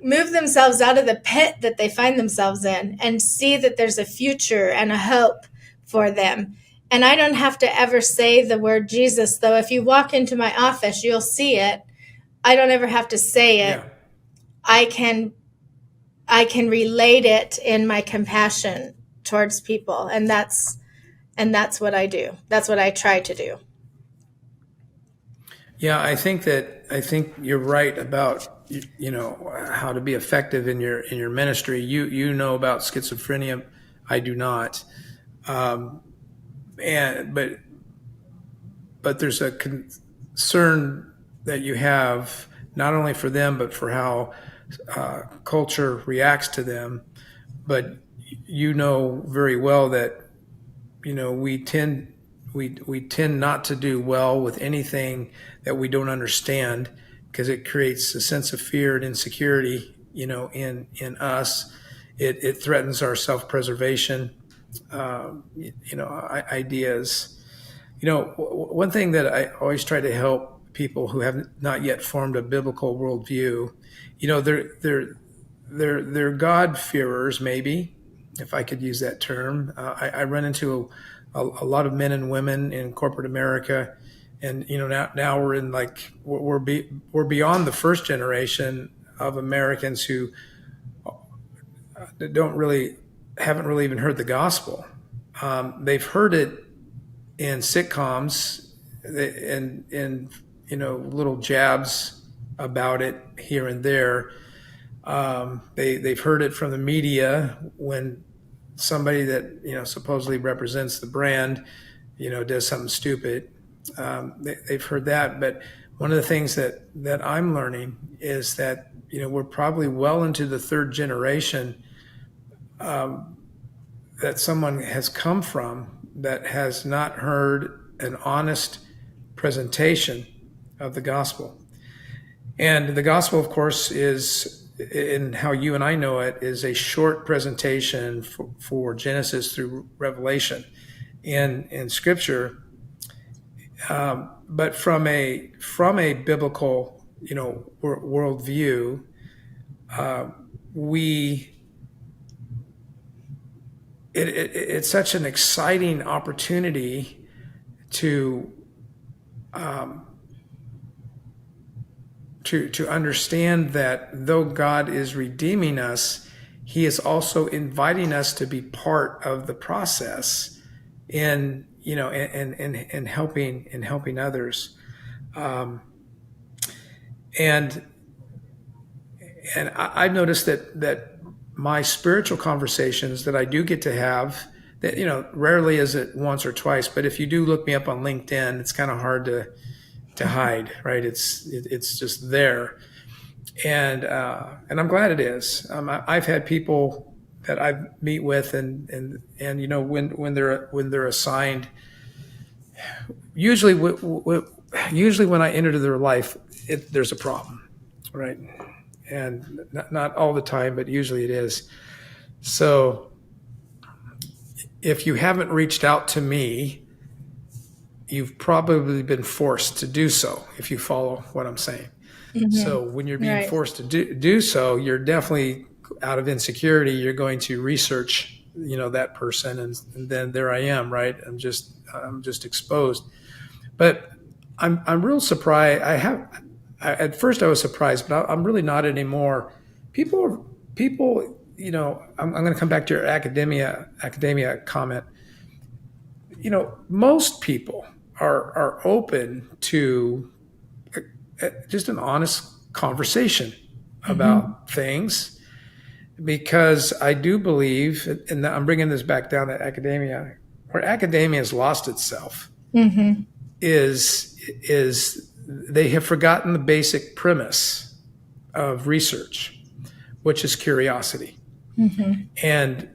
move themselves out of the pit that they find themselves in and see that there's a future and a hope for them. And I don't have to ever say the word Jesus, though. If you walk into my office, you'll see it. I don't ever have to say it. Yeah. I can relate it in my compassion towards people. And that's what I do. That's what I try to do. Yeah, I think you're right about, how to be effective in your ministry. You know about schizophrenia. I do not. But there's a concern that you have, not only for them, but for how culture reacts to them. But you know very well that we tend not to do well with anything that we don't understand, because it creates a sense of fear and insecurity in us. It threatens our self-preservation ideas. One thing that I always try to help people who have not yet formed a biblical worldview, they're God-fearers, maybe, if I could use that term. I run into a lot of men and women in corporate America, and now we're in we're beyond the first generation of Americans who haven't really even heard the gospel. They've heard it in sitcoms and little jabs about it here and there. They've heard it from the media when somebody that supposedly represents the brand does something stupid. They've heard that. But one of the things that I'm learning is that we're probably well into the third generation that someone has come from that has not heard an honest presentation of the gospel. And the gospel, of course, is, in how you and I know it, is a short presentation for Genesis through Revelation in Scripture. But from a biblical, worldview, we it's such an exciting opportunity to to understand that though God is redeeming us, He is also inviting us to be part of the process in helping others. And I've noticed that my spiritual conversations that I do get to have, that rarely is it once or twice, but if you do look me up on LinkedIn, it's kind of hard to hide, right? It's just there, and I'm glad it is. I've had people that I meet with, and when they're assigned, usually when I enter their life, there's a problem, right? And not all the time, but usually it is. So if you haven't reached out to me, you've probably been forced to do so, if you follow what I'm saying. Mm-hmm. So when you're being forced to do so, you're definitely, out of insecurity, you're going to research, that person. And then there I am, right? I'm just exposed. But I'm real surprised. At first I was surprised, but I'm really not anymore. People, I'm going to come back to your academia comment. Most people are open to just an honest conversation about things, because I do believe, and I'm bringing this back down to academia, where academia has lost itself, is they have forgotten the basic premise of research, which is curiosity. And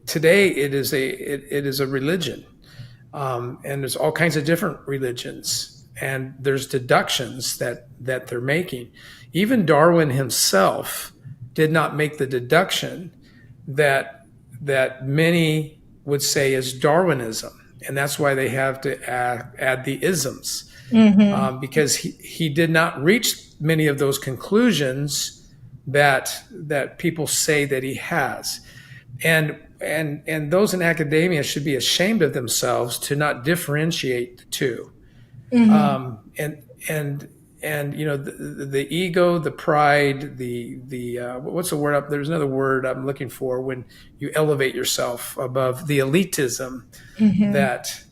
today it is a religion, and there's all kinds of different religions, and there's deductions that they're making. Even Darwin himself did not make the deduction that many would say is Darwinism. And that's why they have to add the isms, because he did not reach many of those conclusions that people say that he has, and those in academia should be ashamed of themselves to not differentiate the two, and the ego, the pride, the what's the word? There's another word I'm looking for, when you elevate yourself above the elitism, that,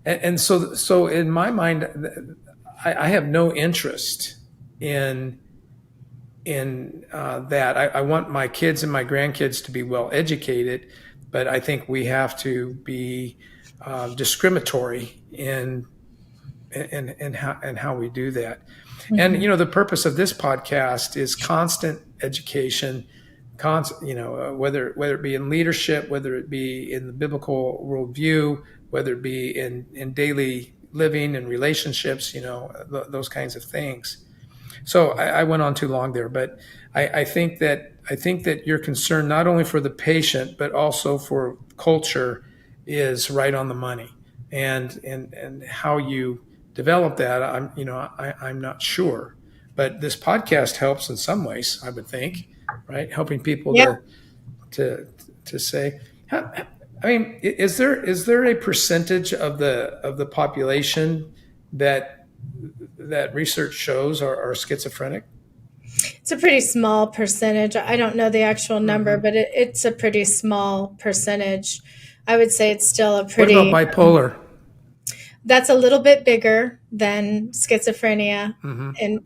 and so in my mind, I have no interest in that. I want my kids and my grandkids to be well educated, but I think we have to be discriminatory in how we do that. And the purpose of this podcast is constant education, whether it be in leadership, whether it be in the biblical worldview, whether it be in daily living and relationships, those kinds of things. So I went on too long there, but I think that your concern, not only for the patient but also for culture, is right on the money. And how you develop that, I'm not sure, but this podcast helps in some ways, I would think, right? Helping people to say, I mean, is there a percentage of the population that research shows are schizophrenic? It's a pretty small percentage. I don't know the actual number, but it's a pretty small percentage. I would say it's still a pretty... What about bipolar? That's a little bit bigger than schizophrenia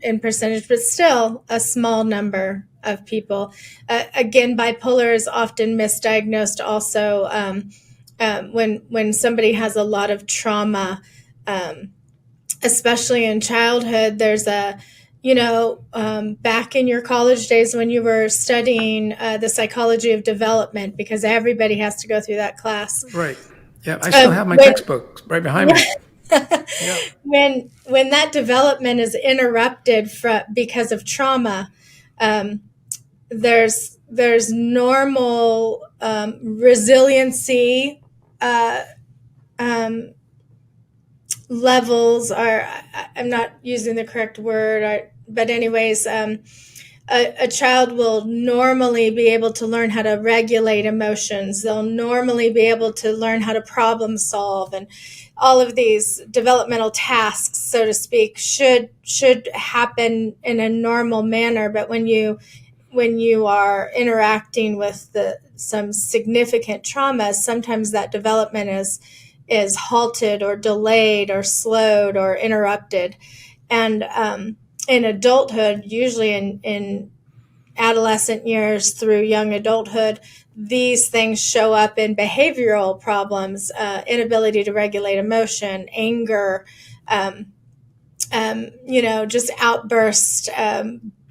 in percentage, but still a small number of people. Again, bipolar is often misdiagnosed also when somebody has a lot of trauma, especially in childhood. There's back in your college days when you were studying the psychology of development, because everybody has to go through that class. Right. Yeah, I still have my textbook right behind me. Yeah. When that development is interrupted because of trauma, there's normal resiliency levels are, I'm not using the correct word, but anyways, a child will normally be able to learn how to regulate emotions. They'll normally be able to learn how to problem solve, and all of these developmental tasks, so to speak, should happen in a normal manner. But when you are interacting with some significant traumas, sometimes that development is halted or delayed or slowed or interrupted. And in adulthood, usually in adolescent years through young adulthood, these things show up in behavioral problems, inability to regulate emotion, anger, just outbursts,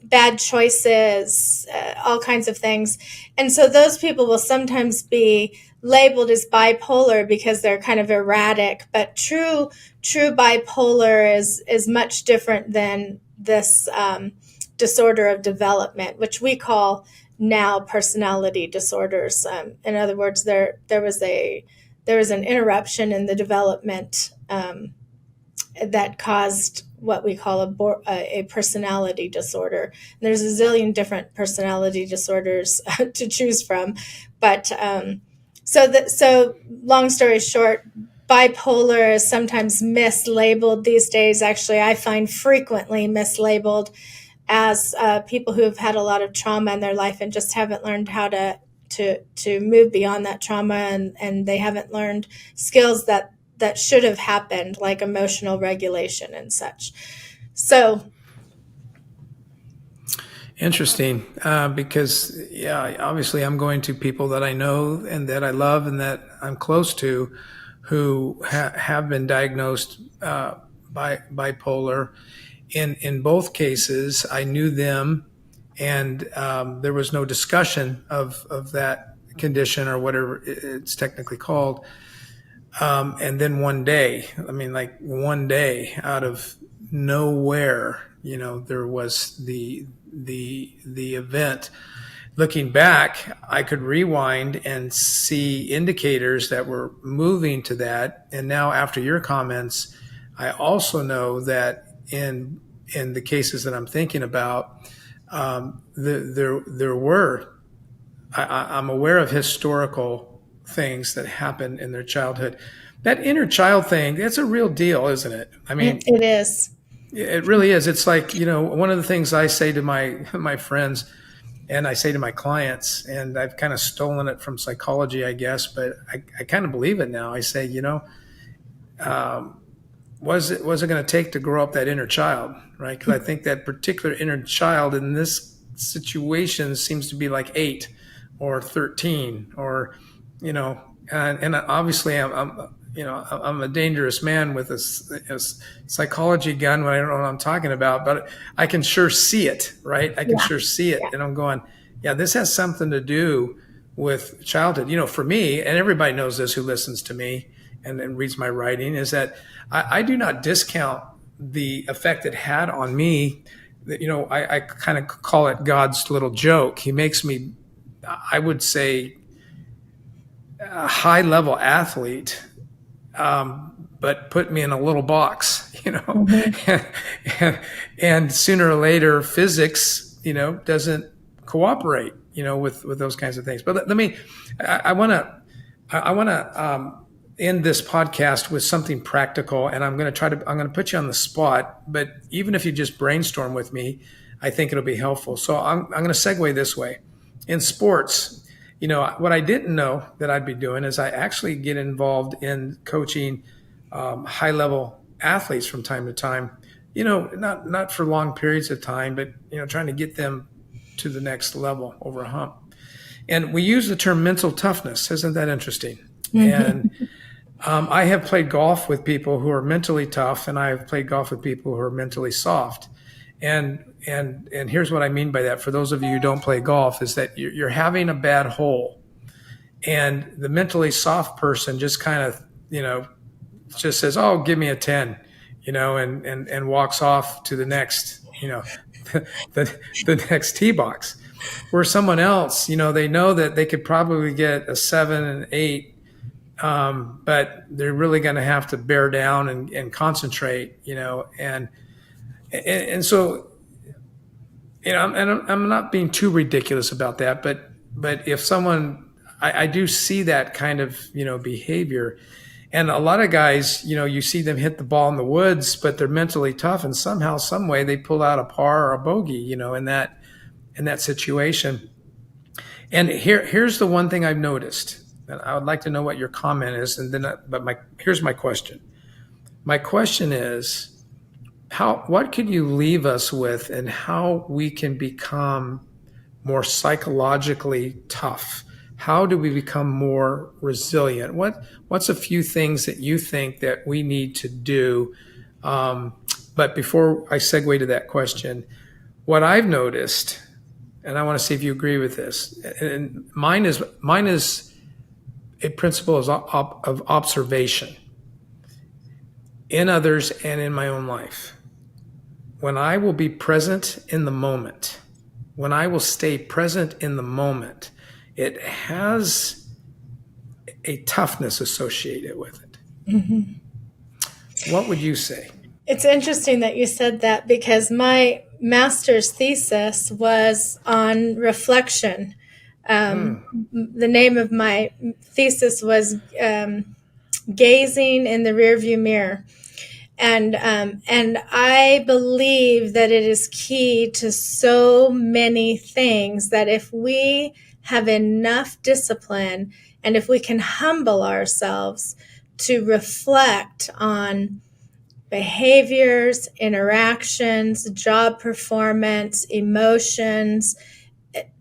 bad choices, all kinds of things. And so those people will sometimes be labeled as bipolar because they're kind of erratic, but true bipolar is much different than this disorder of development, which we call now personality disorders. In other words, there was an interruption in the development that caused what we call a personality disorder. And there's a zillion different personality disorders to choose from, but so long story short, bipolar is sometimes mislabeled these days. Actually, I find frequently mislabeled as people who have had a lot of trauma in their life and just haven't learned how to move beyond that trauma, and they haven't learned skills that should have happened, like emotional regulation and such. So interesting, because obviously I'm going to people that I know and that I love and that I'm close to who have been diagnosed by bipolar. In both cases, I knew them, and there was no discussion of that condition or whatever it's technically called. And then one day, out of nowhere, there was the event. Looking back, I could rewind and see indicators that were moving to that. And now, after your comments, I also know that in the cases that I'm thinking about, there were. I'm aware of historical things that happened in their childhood. That inner child thing, that's a real deal, isn't it? I mean, it is. It really is. It's like, one of the things I say to my friends and I say to my clients, and I've kind of stolen it from psychology, I guess, but I kind of believe it now. I say, was it going to take to grow up that inner child, right? Because I think that particular inner child in this situation seems to be like 8 or 13 or, and obviously I'm a dangerous man with a psychology gun when I don't know what I'm talking about, but I can sure see it, right? I can sure see it. And I'm going, this has something to do with childhood. For me, and everybody knows this who listens to me and reads my writing, is that I do not discount the effect it had on me. I kind of call it God's little joke. He makes me, I would say, a high-level athlete, but put me in a little box, Mm-hmm. and sooner or later, physics, doesn't cooperate, with those kinds of things. But I want to end this podcast with something practical, and I'm going to put you on the spot, but even if you just brainstorm with me, I think it'll be helpful. So I'm going to segue this way. In sports, what I didn't know that I'd be doing is I actually get involved in coaching high-level athletes from time to time, not for long periods of time, but, trying to get them to the next level over a hump. And we use the term mental toughness. Isn't that interesting? Mm-hmm. And I have played golf with people who are mentally tough, and I have played golf with people who are mentally soft. And here's what I mean by that. For those of you who don't play golf, is that you're having a bad hole, and the mentally soft person just kind of, just says, "Oh, give me a 10," and walks off to the next, the next tee box. Where someone else, they know that they could probably get a 7 and 8, but they're really going to have to bear down and concentrate, and so I'm not being too ridiculous about that, but if someone, I do see that kind of behavior, and a lot of guys, you see them hit the ball in the woods, but they're mentally tough, and somehow, some way, they pull out a par or a bogey, in that situation. And here's the one thing I've noticed, and I would like to know what your comment is, and then, here's my question. My question is, what could you leave us with, and how we can become more psychologically tough? How do we become more resilient? What's a few things that you think that we need to do? But before I segue to that question, what I've noticed, and I want to see if you agree with this, and mine is a principle of observation in others and in my own life. When I will be present in the moment, when I will stay present in the moment, it has a toughness associated with it. Mm-hmm. What would you say? It's interesting that you said that, because my master's thesis was on reflection. The name of my thesis was Gazing in the Rearview Mirror. And I believe that it is key to so many things, that if we have enough discipline and if we can humble ourselves to reflect on behaviors, interactions, job performance, emotions,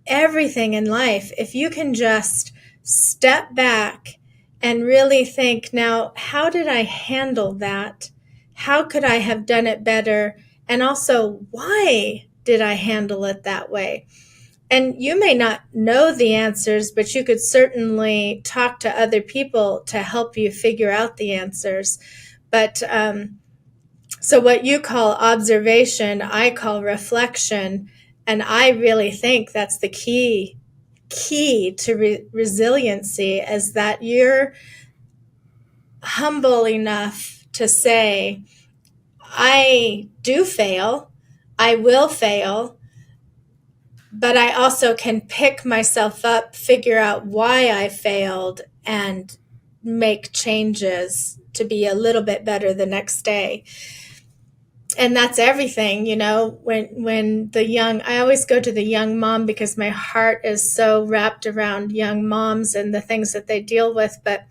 everything in life, if you can just step back and really think, now, how did I handle that? How could I have done it better? And also, why did I handle it that way? And you may not know the answers, but you could certainly talk to other people to help you figure out the answers. But so what you call observation, I call reflection. And I really think that's the key to resiliency, is that you're humble enough to say, I do fail, I will fail, but I also can pick myself up, figure out why I failed, and make changes to be a little bit better the next day. And that's everything, when I always go to the young mom, because my heart is so wrapped around young moms and the things that they deal with. But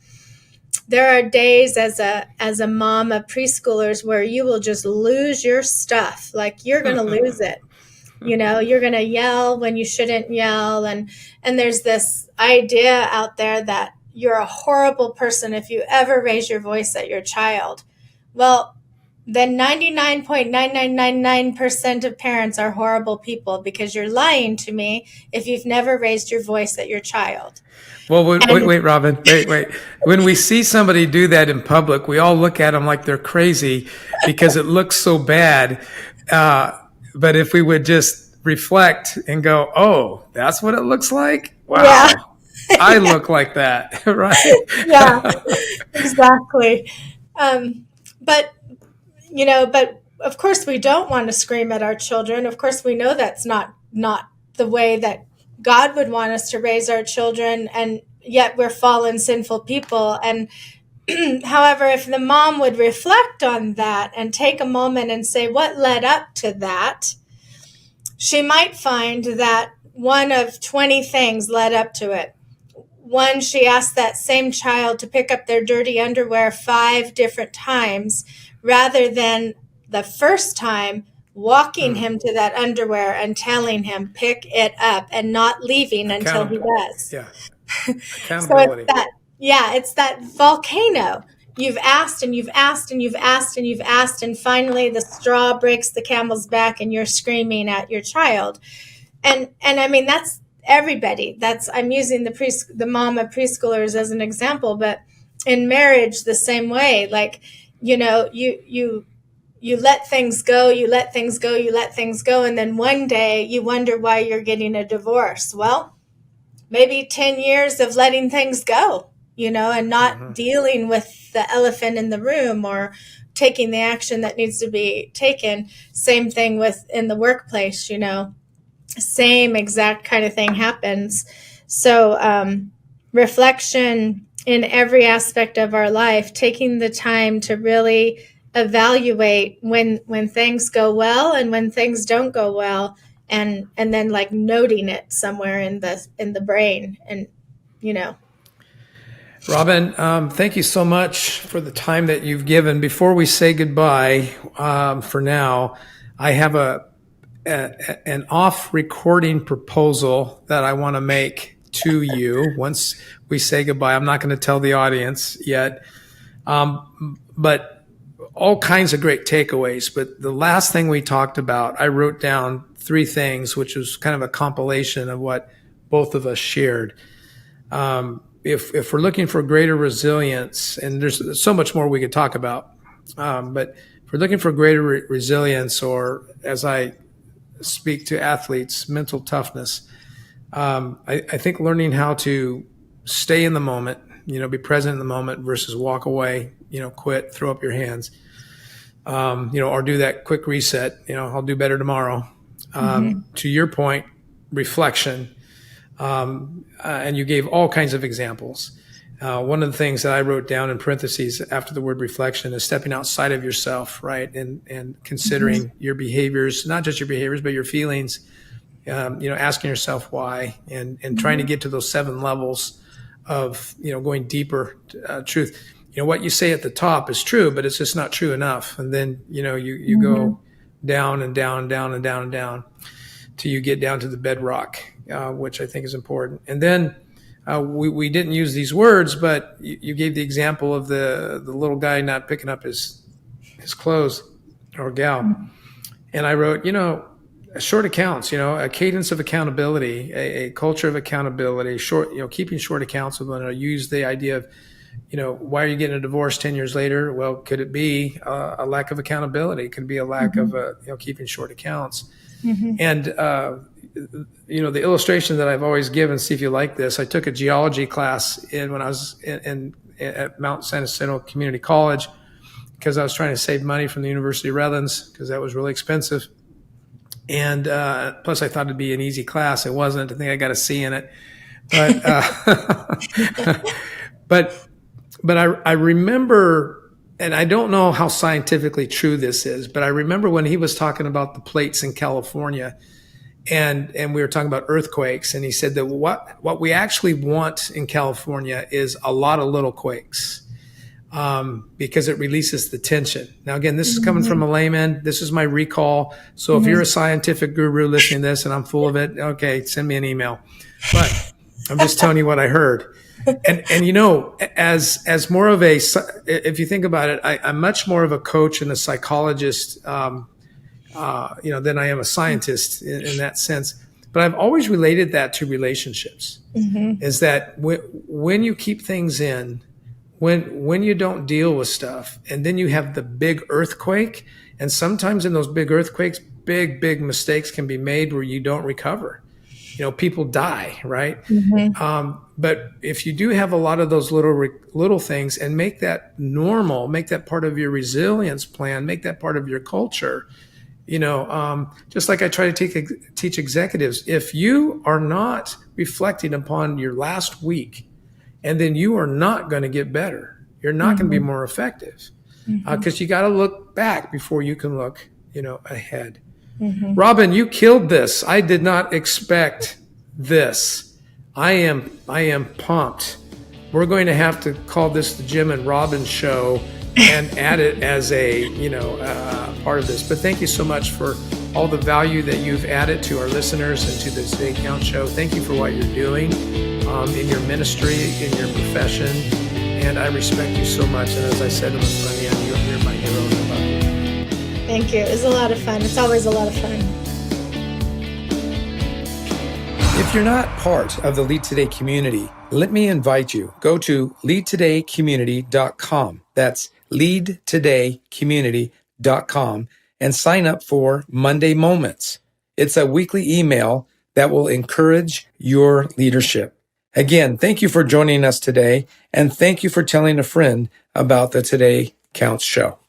there are days as a mom of preschoolers where you will just lose your stuff. Like, you're going to lose it. You're going to yell when you shouldn't yell. And there's this idea out there that you're a horrible person if you ever raise your voice at your child. Well, then 99.9999% of parents are horrible people, because you're lying to me if you've never raised your voice at your child. Well, wait, Robin, wait. When we see somebody do that in public, we all look at them like they're crazy because it looks so bad. But if we would just reflect and go, oh, that's what it looks like? Wow. Yeah. I look like that, right? Yeah, exactly. But of course we don't want to scream at our children. Of course we know that's not the way that God would want us to raise our children, and yet we're fallen, sinful people. And however, if the mom would reflect on that and take a moment and say, what led up to that, she might find that one of 20 things led up to it. One, she asked that same child to pick up their dirty underwear 5 different times, rather than the first time walking him to that underwear and telling him, pick it up, and not leaving until he does. Yeah. Accountability. So it's that volcano. You've asked and you've asked and you've asked and you've asked, and finally the straw breaks the camel's back and you're screaming at your child. And I mean, that's everybody. I'm using the mom of preschoolers as an example, but in marriage, the same way. Like, you let things go, you let things go, you let things go. And then one day you wonder why you're getting a divorce. Well, maybe 10 years of letting things go, and not dealing with the elephant in the room or taking the action that needs to be taken. Same thing in the workplace, same exact kind of thing happens. So reflection in every aspect of our life, taking the time to really evaluate when things go well and when things don't go well, and then like noting it somewhere in the brain, and Robin, thank you so much for the time that you've given. Before we say goodbye, for now, I have an off-recording proposal that I want to make to you. Once we say goodbye, I'm not going to tell the audience yet, but all kinds of great takeaways. But the last thing we talked about, I wrote down 3 things, which was kind of a compilation of what both of us shared. If we're looking for greater resilience, and there's so much more we could talk about, but if we're looking for greater resilience, or as I speak to athletes, mental toughness, I think learning how to stay in the moment, be present in the moment versus walk away, quit, throw up your hands, or do that quick reset, I'll do better tomorrow. To your point, reflection. And you gave all kinds of examples. One of the things that I wrote down in parentheses after the word reflection is stepping outside of yourself, right? And considering your behaviors, not just your behaviors, but your feelings, asking yourself why, and trying to get to those 7 levels of, going deeper, truth. What you say at the top is true, but it's just not true enough. And then, you go down and down and down and down and down till you get down to the bedrock, which I think is important. And then we didn't use these words, but you gave the example of the little guy not picking up his clothes, or gal. And I wrote, short accounts, a cadence of accountability, a culture of accountability, keeping short accounts with one another. Use the idea of, why are you getting a divorce 10 years later? Well, could it be a lack of accountability? Could it be a lack of, keeping short accounts? And, the illustration that I've always given, see if you like this, I took a geology class when I was at Mount San Jacinto Community College, because I was trying to save money from the University of Redlands, because that was really expensive. And plus I thought it'd be an easy class. It wasn't. I think I got a C in it. But, but I remember, and I don't know how scientifically true this is, but I remember when he was talking about the plates in California, and we were talking about earthquakes, and he said that what we actually want in California is a lot of little quakes, because it releases the tension. Now, again, this is coming from a layman. This is my recall. So if you're a scientific guru listening to this and I'm full of it, okay, send me an email. But I'm just telling you what I heard. And as more of if you think about it, I'm much more of a coach and a psychologist, than I am a scientist in that sense. But I've always related that to relationships, is that when you keep things in, when you don't deal with stuff, and then you have the big earthquake, and sometimes in those big earthquakes, big mistakes can be made where you don't recover. People die, right? But if you do have a lot of those little things, and make that normal, make that part of your resilience plan, make that part of your culture, just like I try to teach executives, if you are not reflecting upon your last week, and then you are not going to get better, you're not going to be more effective, because you got to look back before you can look, ahead. Robin, you killed this. I did not expect this. I am pumped. We're going to have to call this the Jim and Robin show and add it as a part of this. But thank you so much for all the value that you've added to our listeners and to the Today Count show. Thank you for what you're doing in your ministry, in your profession, and I respect you so much. And as I said in the front end, you're my hero. I love you. Thank you. It was a lot of fun. It's always a lot of fun. If you're not part of the Lead Today community, let me invite you. Go to leadtodaycommunity.com. That's leadtodaycommunity.com, and sign up for Monday Moments. It's a weekly email that will encourage your leadership. Again, thank you for joining us today, and thank you for telling a friend about the Today Counts show.